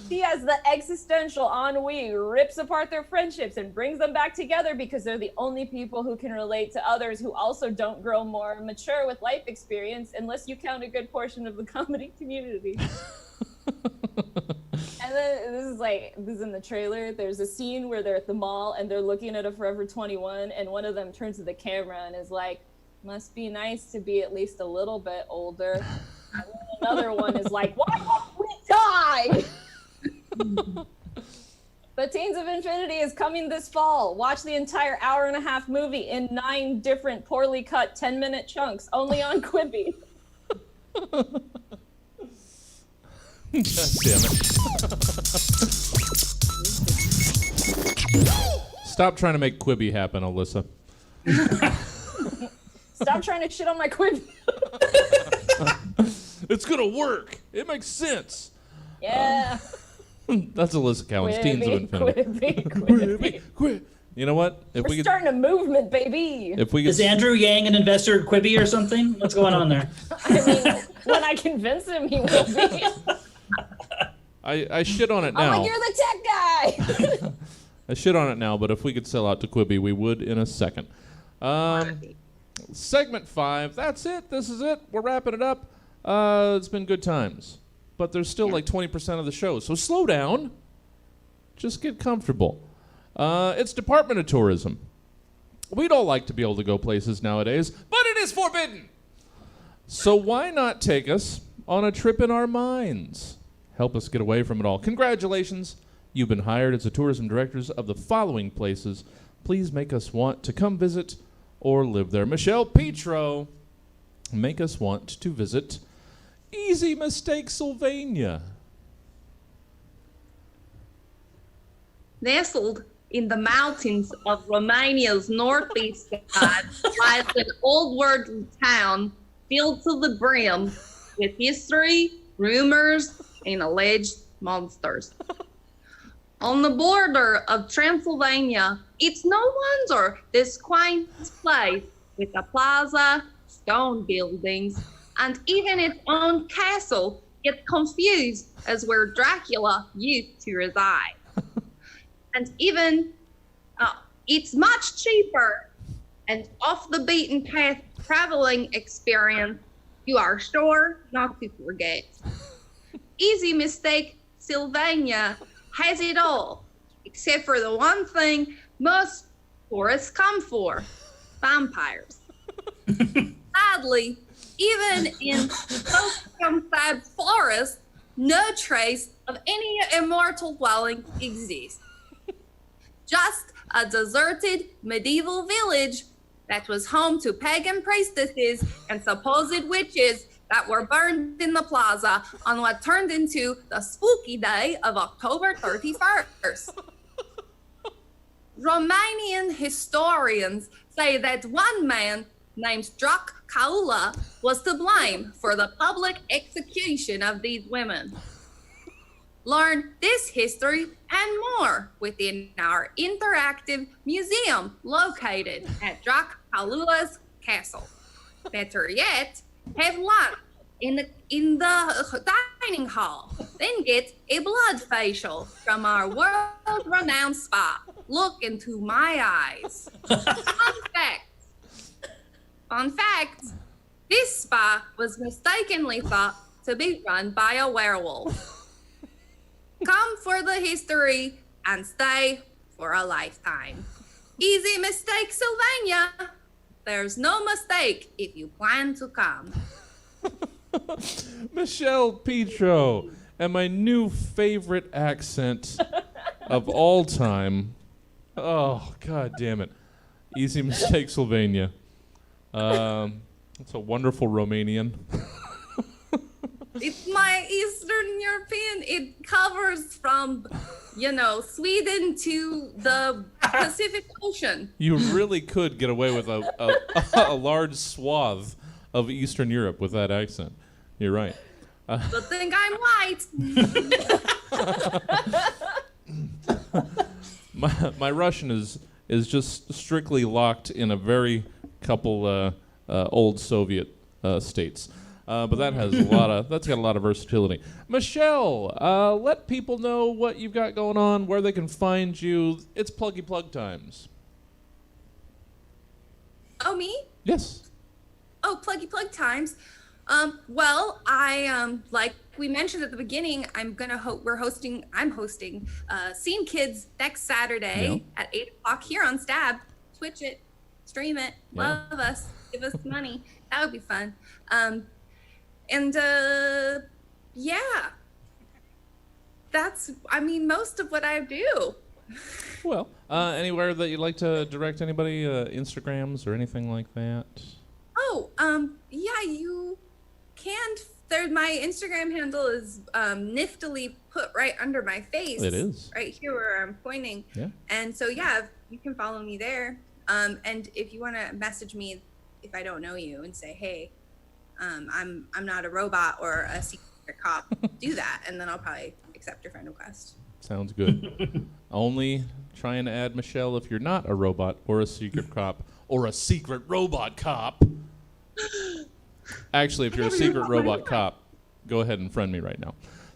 She, as the existential ennui, rips apart their friendships and brings them back together because they're the only people who can relate to others who also don't grow more mature with life experience, unless you count a good portion of the comedy community. And then this is in the trailer. There's a scene where they're at the mall and they're looking at a Forever 21, and one of them turns to the camera and is like, "Must be nice to be at least a little bit older." And then another one is like, "Why won't we die?" But Teens of Infinity is coming this fall. Watch the entire hour-and-a-half movie in 9 different poorly cut 10-minute chunks, only on Quibi. God damn it. Stop trying to make Quibi happen, Alyssa. Stop trying to shit on my Quibi. It's gonna work. It makes sense. Yeah. That's Alyssa Cowan's Teens of Infinity. Quibi. You know what? If We're starting a movement, baby. If we could, Is Andrew Yang an investor in Quibi or something? What's going on there? I mean, when I convince him, he will be. I shit on it now. I'm like, you're the tech guy. I shit on it now, but if we could sell out to Quibi, we would in a second. Segment 5. That's it. This is it. We're wrapping it up. It's been good times, but there's still like 20% of the show, so slow down. Just get comfortable. It's Department of Tourism. We'd all like to be able to go places nowadays, but it is forbidden. So why not take us on a trip in our minds? Help us get away from it all. Congratulations. You've been hired as the tourism directors of the following places. Please make us want to come visit or live there. Michelle Petro, make us want to visit Easy-Mistake-sylvania. Nestled in the mountains of Romania's northeast side lies an old world town filled to the brim with history, rumors, and alleged monsters. On the border of Transylvania, it's no wonder this quaint place with a plaza, stone buildings, and even its own castle gets confused as where Dracula used to reside. And even it's much cheaper and off the beaten path traveling experience you are sure not to forget. Easy-Mistake-sylvania has it all, except for the one thing most tourists come for, vampires. Sadly, even in circumscribed forests, no trace of any immortal dwelling exists. Just a deserted medieval village that was home to pagan priestesses and supposed witches that were burned in the plaza on what turned into the spooky day of October 31st. Romanian historians say that one man named Drac Caula was to blame for the public execution of these women. Learn this history and more within our interactive museum located at Drac Caula's castle. Better yet, have lunch in the dining hall, then get a blood facial from our world-renowned spa. Look into my eyes. Fun fact, this spa was mistakenly thought to be run by a werewolf. Come for the history and stay for a lifetime. Easy-Mistake-sylvania. There's no mistake if you plan to come. Michelle Petro, and my new favorite accent of all time. Oh, God damn it. Easy-Mistake-sylvania. That's a wonderful Romanian. It's my Eastern European. It covers from, Sweden to the Pacific Ocean. You really could get away with a large swath of Eastern Europe with that accent. You're right. But think I'm white. My Russian is just strictly locked in a very couple old Soviet states. But that's got a lot of versatility. Michelle, let people know what you've got going on, where they can find you. It's pluggy plug times. Oh, me? Yes. Oh, pluggy plug times. Well, I like we mentioned at the beginning, I'm hosting Scene Kids next Saturday at 8:00 here on Stab. Twitch it, stream it, love us, give us money. That would be fun. That's most of what I do. Well, anywhere that you'd like to direct anybody, Instagrams or anything like that? Oh, yeah, you can. My Instagram handle is niftily put right under my face. It is. Right here where I'm pointing. Yeah. And so, yeah, you can follow me there. And if you want to message me if I don't know you and say, hey, I'm not a robot or a secret cop, do that. And then I'll probably accept your friend request. Sounds good. Only try and add Michelle if you're not a robot or a secret cop or a secret robot cop. Actually, if you're a secret robot cop, go ahead and friend me right now.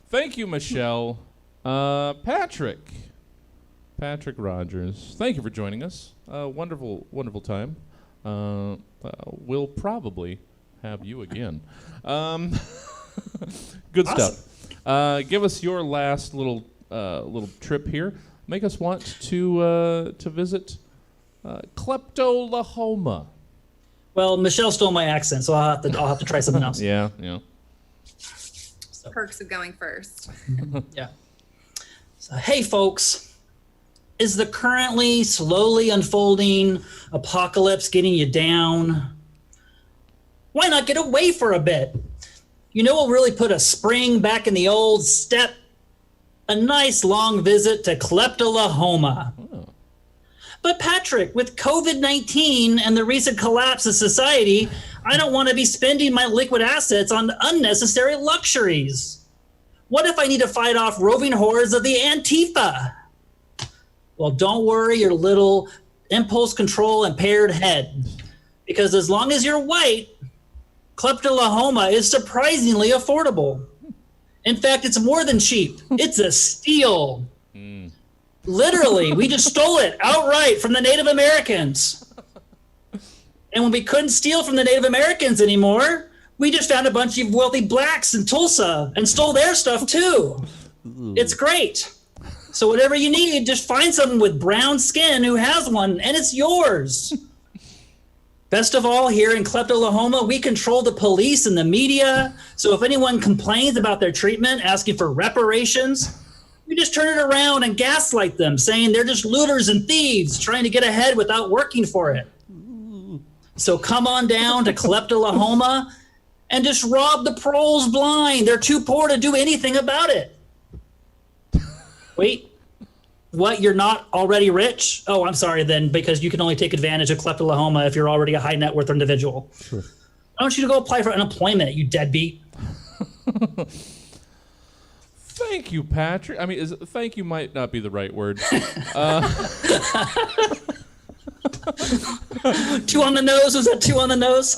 Thank you, Michelle. Patrick Rogers, thank you for joining us. Wonderful time. We'll probably have you again. Good stuff. Give us your last little trip here. Make us want to visit Klepto-lahoma. Well, Michelle stole my accent, so I'll have to try something else. Yeah. Perks of going first. Yeah. So, hey, folks, is the currently slowly unfolding apocalypse getting you down? Why not get away for a bit? You know what will really put a spring back in the old step? A nice long visit to Klepto-lahoma. Oh. But Patrick, with COVID-19 and the recent collapse of society, I don't want to be spending my liquid assets on unnecessary luxuries. What if I need to fight off roving hordes of the Antifa? Well, don't worry your little impulse control impaired head. Because as long as you're white, Klepto-lahoma is surprisingly affordable. In fact, it's more than cheap. It's a steal. Literally, we just stole it outright from the Native Americans. And when we couldn't steal from the Native Americans anymore, we just found a bunch of wealthy blacks in Tulsa and stole their stuff too. It's great. So whatever you need, just find someone with brown skin who has one, and it's yours. Best of all, here in Klepto-lahoma, we control the police and the media. So if anyone complains about their treatment, asking for reparations, we just turn it around and gaslight them, saying they're just looters and thieves trying to get ahead without working for it. So come on down to Klepto-lahoma and just rob the proles blind. They're too poor to do anything about it. Wait, what? You're not already rich? Oh, I'm sorry then, because you can only take advantage of Klepto-lahoma if you're already a high net worth individual. Sure. I want you to go apply for unemployment, you deadbeat. Thank you, Patrick. I mean, thank you might not be the right word. Two on the nose? Was that two on the nose?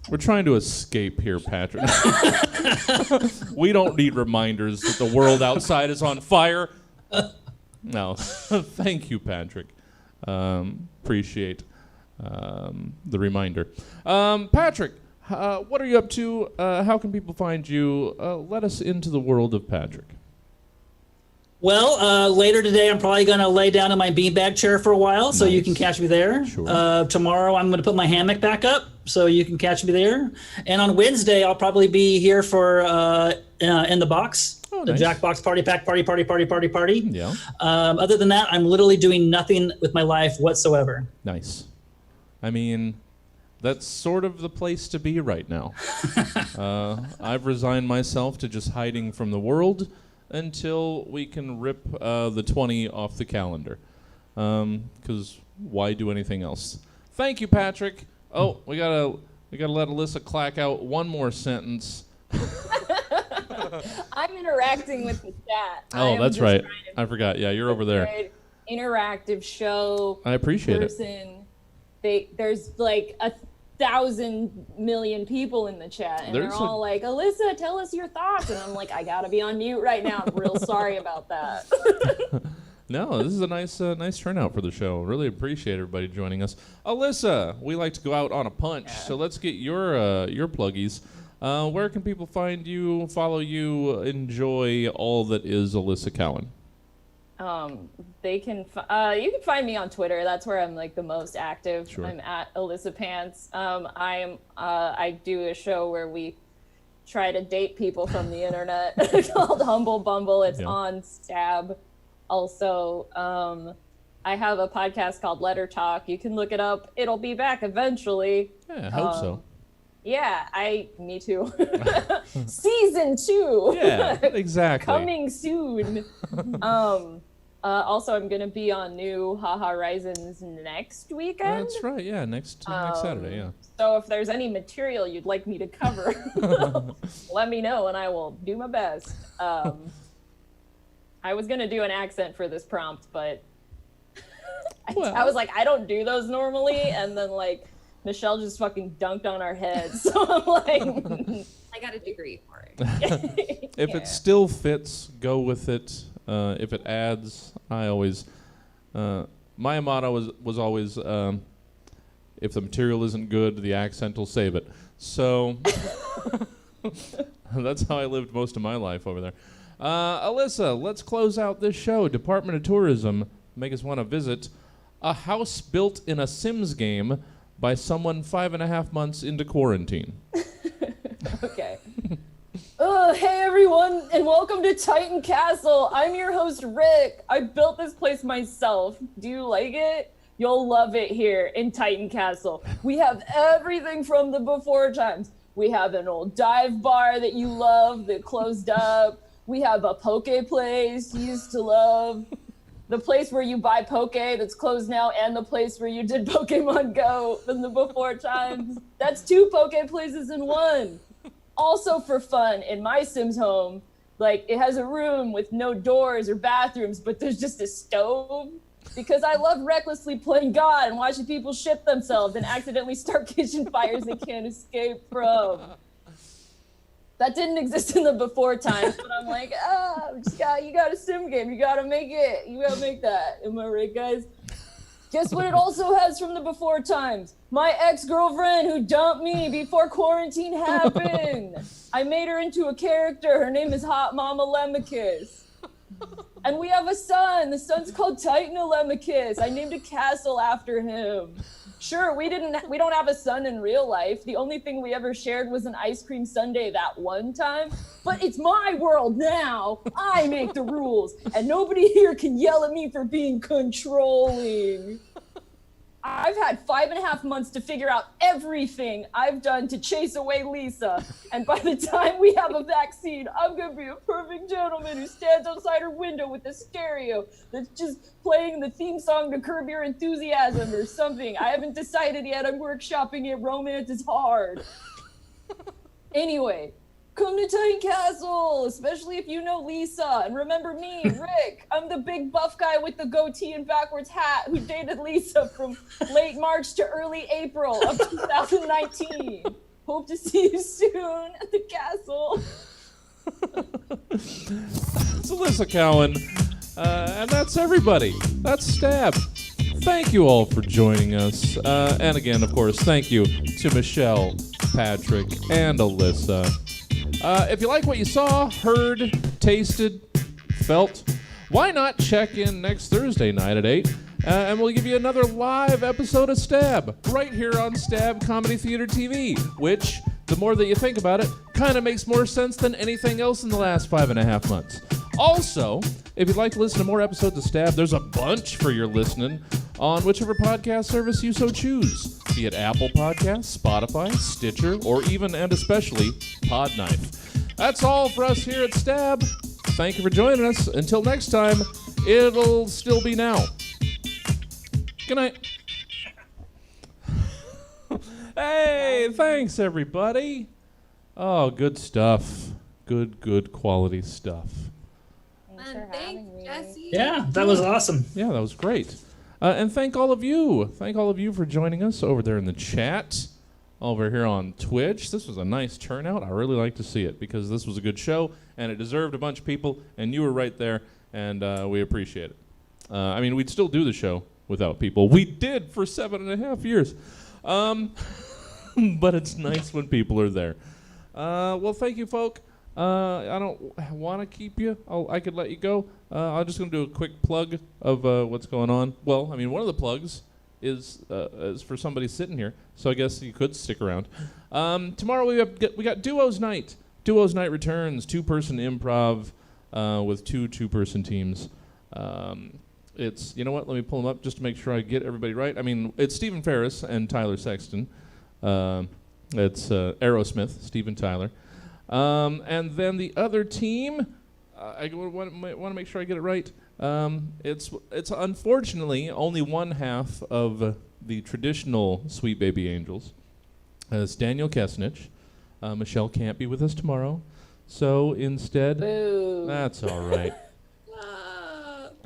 We're trying to escape here, Patrick. We don't need reminders that the world outside is on fire. No. Thank you, Patrick. Appreciate the reminder. Patrick, what are you up to? How can people find you? Let us into the world of Patrick. Well, later today, I'm probably going to lay down in my beanbag chair for a while, so you can catch me there. Sure. Tomorrow, I'm going to put my hammock back up, so you can catch me there. And on Wednesday, I'll probably be here for In the Box, the nice. Jackbox Party Pack Party. Yeah. Other than that, I'm literally doing nothing with my life whatsoever. Nice. I mean, that's sort of the place to be right now. I've resigned myself to just hiding from the world until we can rip the 20 off the calendar. Because why do anything else? Thank you, Patrick. Oh, we gotta let Alyssa clack out one more sentence. I'm interacting with the chat. Oh, that's right. I forgot. Yeah, you're over there. Interactive show. I appreciate person. There's like 1,000 million people in the chat, and they're all like, Alyssa, tell us your thoughts. And I'm like, I gotta be on mute right now. I'm real sorry about that. No, this is a nice turnout for the show. Really appreciate everybody joining us. Alyssa, we like to go out on a punch, so let's get your pluggies. Where can people find you, follow you, enjoy all that is Alyssa Cowan? They can you can find me on Twitter. That's where I'm like the most active. Sure. I'm at Alyssa Pants. I do a show where we try to date people from the internet called Humble Bumble. It's on Stab Also, I have a podcast called Letter Talk. You can look it up. It'll be back eventually. Yeah, I hope so. Yeah, me too. Season 2. Yeah, exactly. Coming soon. Also, I'm going to be on New Haha Horizons next weekend. That's right, yeah, next Saturday, yeah. So if there's any material you'd like me to cover, let me know and I will do my best. I was going to do an accent for this prompt, but I was like, I don't do those normally. And then, like, Michelle just fucking dunked on our heads. So I'm like... I got a degree for it. If it still fits, go with it. If it adds, I always... my motto was always, if the material isn't good, the accent will save it. So that's how I lived most of my life over there. Alyssa, let's close out this show. Department of Tourism make us want to visit a house built in a Sims game by someone 5.5 months into quarantine. Okay. Hey everyone, and welcome to Titan Castle. I'm your host, Rick. I built this place myself. Do you like it? You'll love it here in Titan Castle. We have everything from the before times. We have an old dive bar that you love that closed up. We have a poke place you used to love. The place where you buy poke that's closed now, and the place where you did Pokemon Go in the before times. That's 2 poke places in one. Also for fun, in my Sims home, like, it has a room with no doors or bathrooms, but there's just a stove. Because I love recklessly playing God and watching people shit themselves and accidentally start kitchen fires they can't escape from. That didn't exist in the before times, but I'm like, you got a sim game, you gotta make it. You gotta make that. Am I right, guys? Guess what it also has from the before times? My ex-girlfriend who dumped me before quarantine happened. I made her into a character. Her name is Hot Mama Lemicus. And we have a son. The son's called Titan-a-Lemicus. I named a castle after him. Sure, we don't have a son in real life. The only thing we ever shared was an ice cream sundae that one time. But it's my world now. I make the rules. And nobody here can yell at me for being controlling. I've had 5.5 months to figure out everything I've done to chase away Lisa. And by the time we have a vaccine, I'm going to be a perfect gentleman who stands outside her window with a stereo that's just playing the theme song to Curb Your Enthusiasm or something. I haven't decided yet. I'm workshopping it. Romance is hard. Anyway, come to Titan Castle, especially if you know Lisa. And remember me, Rick. I'm the big buff guy with the goatee and backwards hat who dated Lisa from late March to early April of 2019. Hope to see you soon at the castle. It's Alyssa Cowan. And that's everybody. That's Stab. Thank you all for joining us. And again, of course, thank you to Michelle, Patrick, and Alyssa. If you like what you saw, heard, tasted, felt, why not check in next Thursday night at 8, and we'll give you another live episode of Stab, right here on Stab Comedy Theater TV, which, the more that you think about it, kind of makes more sense than anything else in the last 5.5 months. Also, if you'd like to listen to more episodes of Stab, there's a bunch for your listening on whichever podcast service you so choose, be it Apple Podcasts, Spotify, Stitcher, or even and especially Podknife. That's all for us here at Stab. Thank you for joining us. Until next time, it'll still be now. Good night. Hey, thanks everybody. Oh, good stuff. Good quality stuff. Thanks, Jesse. Yeah, that was awesome. Yeah, that was great. And thank all of you. Thank all of you for joining us over there in the chat, over here on Twitch. This was a nice turnout. I really like to see it because this was a good show, and it deserved a bunch of people, and you were right there, and we appreciate it. I mean, we'd still do the show without people. We did for 7.5 years. But it's nice when people are there. Well, thank you, folk. I don't want to keep you. I could let you go. I'm just going to do a quick plug of what's going on. Well, I mean, one of the plugs is for somebody sitting here, so I guess you could stick around. Tomorrow we got Duos Night. Duos Night returns, 2-person improv with two-person teams. It's, you know what, let me pull them up just to make sure I get everybody right. I mean, it's Stephen Ferris and Tyler Sexton. It's Aerosmith, Steve Tyler. And then the other team, I want to make sure I get it right. It's unfortunately only one half of the traditional Sweet Baby Angels. It's Daniel Kesnich. Michelle can't be with us tomorrow. So instead, Boo. that's all right.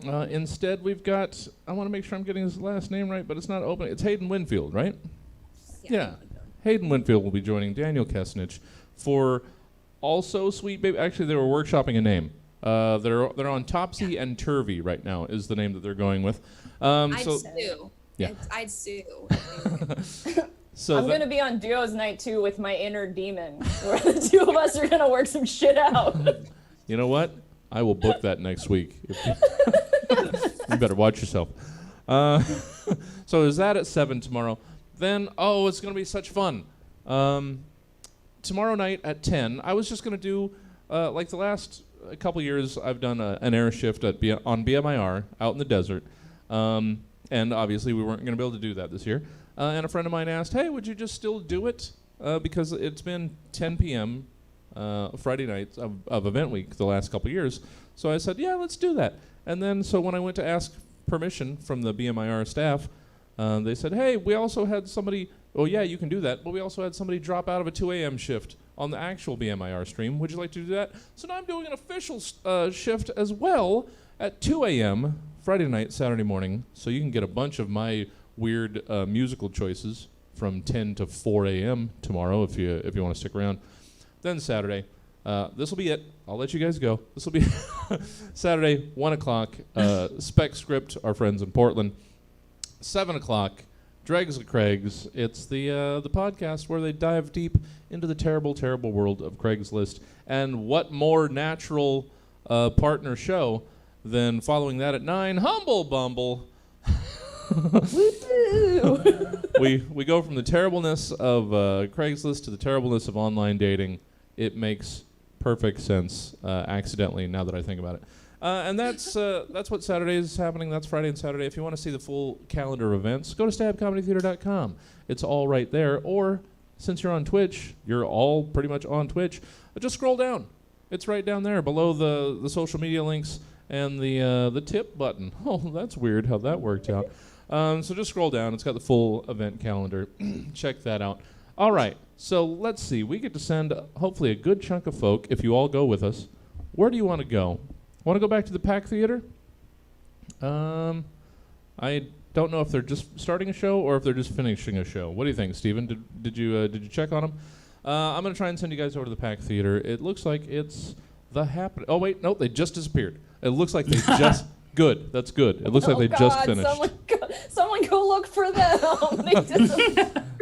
Instead, we've got, I want to make sure I'm getting his last name right, but it's not open. It's Hayden Winfield, right? Yeah. Hayden Winfield will be joining Daniel Kesnich for also Sweet Baby. Actually, they were workshopping a name. They're on Topsy and Turvy right now is the name that they're going with. I'd sue. Yeah. I'd sue. So I'm gonna be on duos night 2 with my inner demon, where the 2 of us are gonna work some shit out. You know what? I will book that next week. You better watch yourself. So is that at 7 tomorrow? Then, it's going to be such fun. Tomorrow night at 10, I was just going to do, like the last couple years, I've done an air shift on BMIR out in the desert. And obviously we weren't going to be able to do that this year. And a friend of mine asked, hey, would you just still do it? Because it's been 10 p.m. Friday nights of event week the last couple years. So I said, yeah, let's do that. And then so when I went to ask permission from the BMIR staff, they said, hey, we also had somebody, oh yeah, you can do that, but we also had somebody drop out of a 2 a.m. shift on the actual BMIR stream. Would you like to do that? So now I'm doing an official shift as well at 2 a.m. Friday night, Saturday morning, so you can get a bunch of my weird musical choices from 10 to 4 a.m. tomorrow if you want to stick around. Then Saturday, this will be it. I'll let you guys go. This will be Saturday, 1 o'clock, Spec Script, our friends in Portland. 7 o'clock, Dregs of Craigs. It's the podcast where they dive deep into the terrible, terrible world of Craigslist. And what more natural partner show than following that at 9, Humble Bumble. we go from the terribleness of Craigslist to the terribleness of online dating. It makes perfect sense accidentally now that I think about it. And that's what Saturday is happening. That's Friday and Saturday. If you want to see the full calendar of events, go to stabcomedytheater.com. It's all right there. Or since you're on Twitch, you're all pretty much on Twitch, just scroll down. It's right down there below the social media links and the tip button. Oh, that's weird how that worked out. So just scroll down. It's got the full event calendar. Check that out. All right. So let's see. We get to send hopefully a good chunk of folk if you all go with us. Where do you want to go? Want to go back to the Pack Theater? I don't know if they're just starting a show or if they're just finishing a show. What do you think, Steven? Did you check on them? I'm going to try and send you guys over to the Pack Theater. It looks like it's the happen. Oh, wait. Nope. They just disappeared. It looks like they just... Good. That's good. It looks like they just finished. Someone go look for them.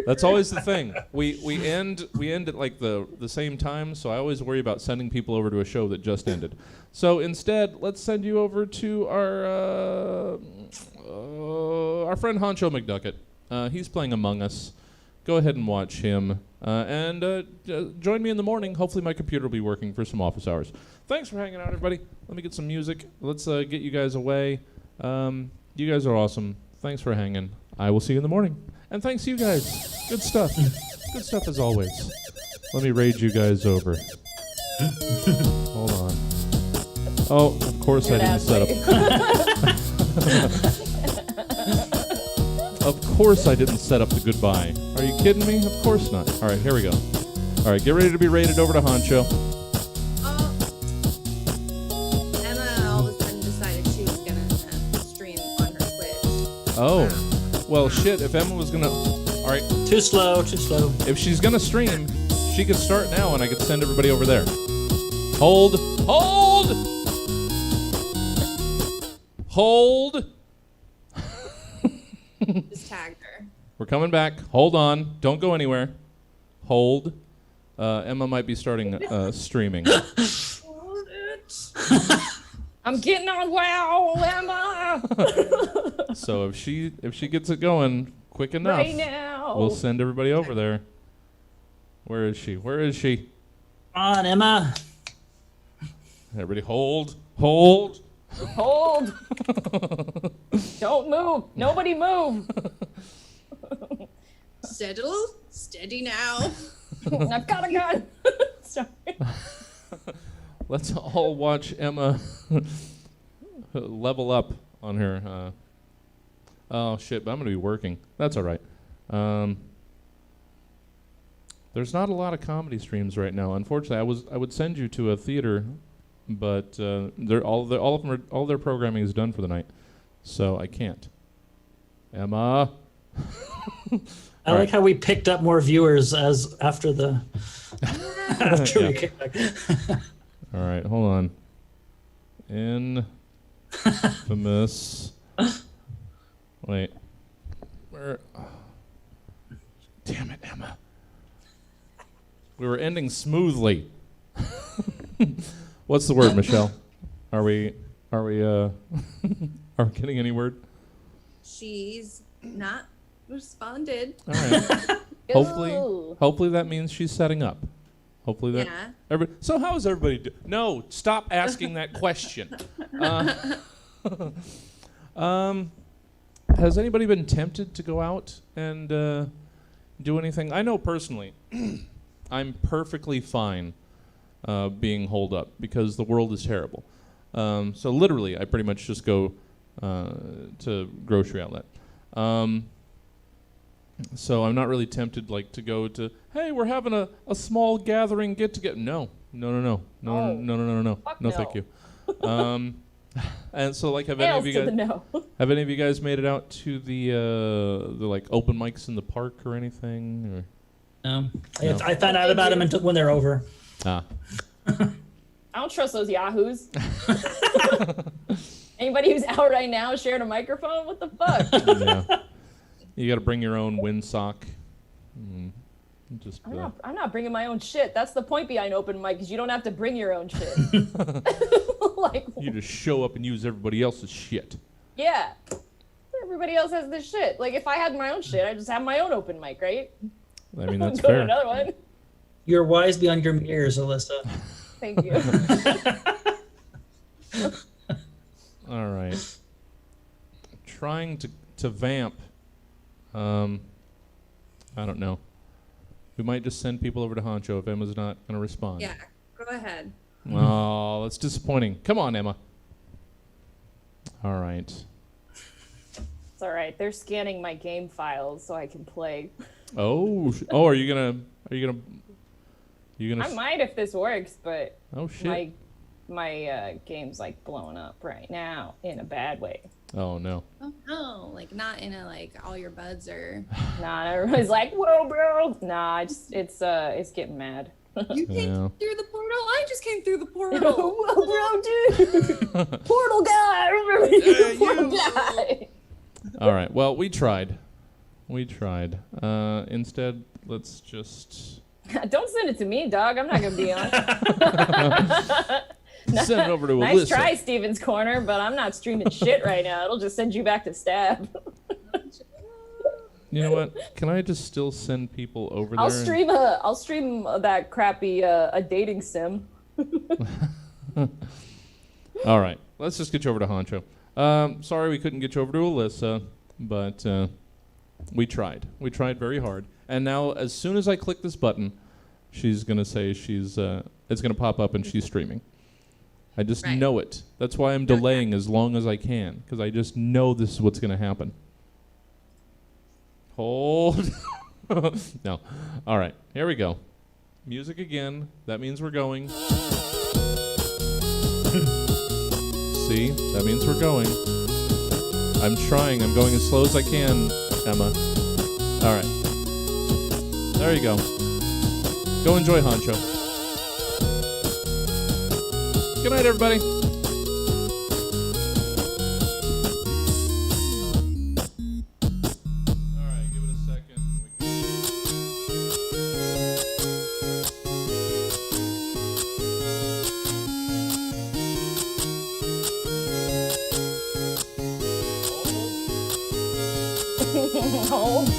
That's always the thing. We end at like the same time, so I always worry about sending people over to a show that just ended. So instead, let's send you over to our friend Honcho McDuckett. He's playing Among Us. Go ahead and watch him. And join me in the morning. Hopefully my computer will be working for some office hours. Thanks for hanging out, everybody. Let me get some music. Let's get you guys away. You guys are awesome. Thanks for hanging. I will see you in the morning. And thanks to you guys. Good stuff. Good stuff as always. Let me raid you guys over. Hold on. Oh, of course I didn't set up. Of course I didn't set up the goodbye. Are you kidding me? Of course not. All right, here we go. All right, get ready to be raided over to Honcho. Emma all of a sudden decided she was going to stream on her Twitch. Oh. Well, shit, if Emma was going to... All right. Too slow. If she's going to stream, she could start now and I could send everybody over there. Hold. Just tagged her. We're coming back. Hold on. Don't go anywhere. Hold. Emma might be starting streaming. I'm getting on WoW, Emma. So if she gets it going quick enough, right now, we'll send everybody over there. Where is she? Come on, Emma. Everybody hold. Hold. Don't move. Nobody move. Steady now. I've got a gun. Sorry. Let's all watch Emma level up on her. Oh shit! But I'm gonna be working. That's all right. There's not a lot of comedy streams right now. Unfortunately, I would send you to a theater, but all their programming is done for the night, so I can't. Emma. I like how we picked up more viewers after we kicked back. All right, hold on. Infamous. Wait. Where? Damn it, Emma. We were ending smoothly. What's the word, Michelle? Are we getting any word? She's not responded. All right. Hopefully that means she's setting up. Hopefully that. Yeah. So how is everybody doing? No, stop asking that question. Has anybody been tempted to go out and do anything? I know personally, I'm perfectly fine being holed up because the world is terrible. So literally, I pretty much just go to grocery outlet. So I'm not really tempted to go to, hey, we're having a small gathering get together. No, Fuck no, thank you. And so have any of you guys have any of you guys made it out to the open mics in the park or anything? Or? I found out about them when they're over. Ah. I don't trust those yahoos. Anybody who's out right now sharing a microphone? What the fuck? Yeah. You got to bring your own windsock. I'm not bringing my own shit. That's the point behind open mic, is you don't have to bring your own shit. You just show up and use everybody else's shit. Yeah. Everybody else has this shit. If I had my own shit, I'd just have my own open mic, right? I mean, that's Go fair. to another one. You're wise beyond your years, Alyssa. Thank you. All right. Trying to vamp. I don't know. We might just send people over to Honcho if Emma's not going to respond. Yeah, go ahead. Oh, that's disappointing. Come on, Emma. All right. It's all right. They're scanning my game files so I can play. Are you gonna? I might if this works, but oh shit. My game's blowing up right now in a bad way. Oh no. Oh no, not in a all your buds are. Nah, everybody's whoa, bro. Nah, it's getting mad. You came through the portal. I just came through the portal. Whoa, bro, dude. Portal guy. Remember the portal guy. All right. Well, we tried. Instead, let's just. Don't send it to me, dog. I'm not gonna be on. Send it over to Alyssa. Nice try, Steven's Corner, but I'm not streaming shit right now. It'll just send you back to Stab. You know what? Can I just still send people over I'll there? I'll stream that crappy a dating sim. All right. Let's just get you over to Honcho. Sorry we couldn't get you over to Alyssa, but we tried. We tried very hard. And now, as soon as I click this button, she's going to say it's going to pop up and she's streaming. I just know it. That's why I'm delaying as long as I can, because I just know this is what's going to happen. Hold. No. All right. Here we go. Music again. That means we're going. See? That means we're going. I'm trying. I'm going as slow as I can, Emma. All right. There you go. Go enjoy Honcho. Good night, everybody. All right, give it a second. Hold.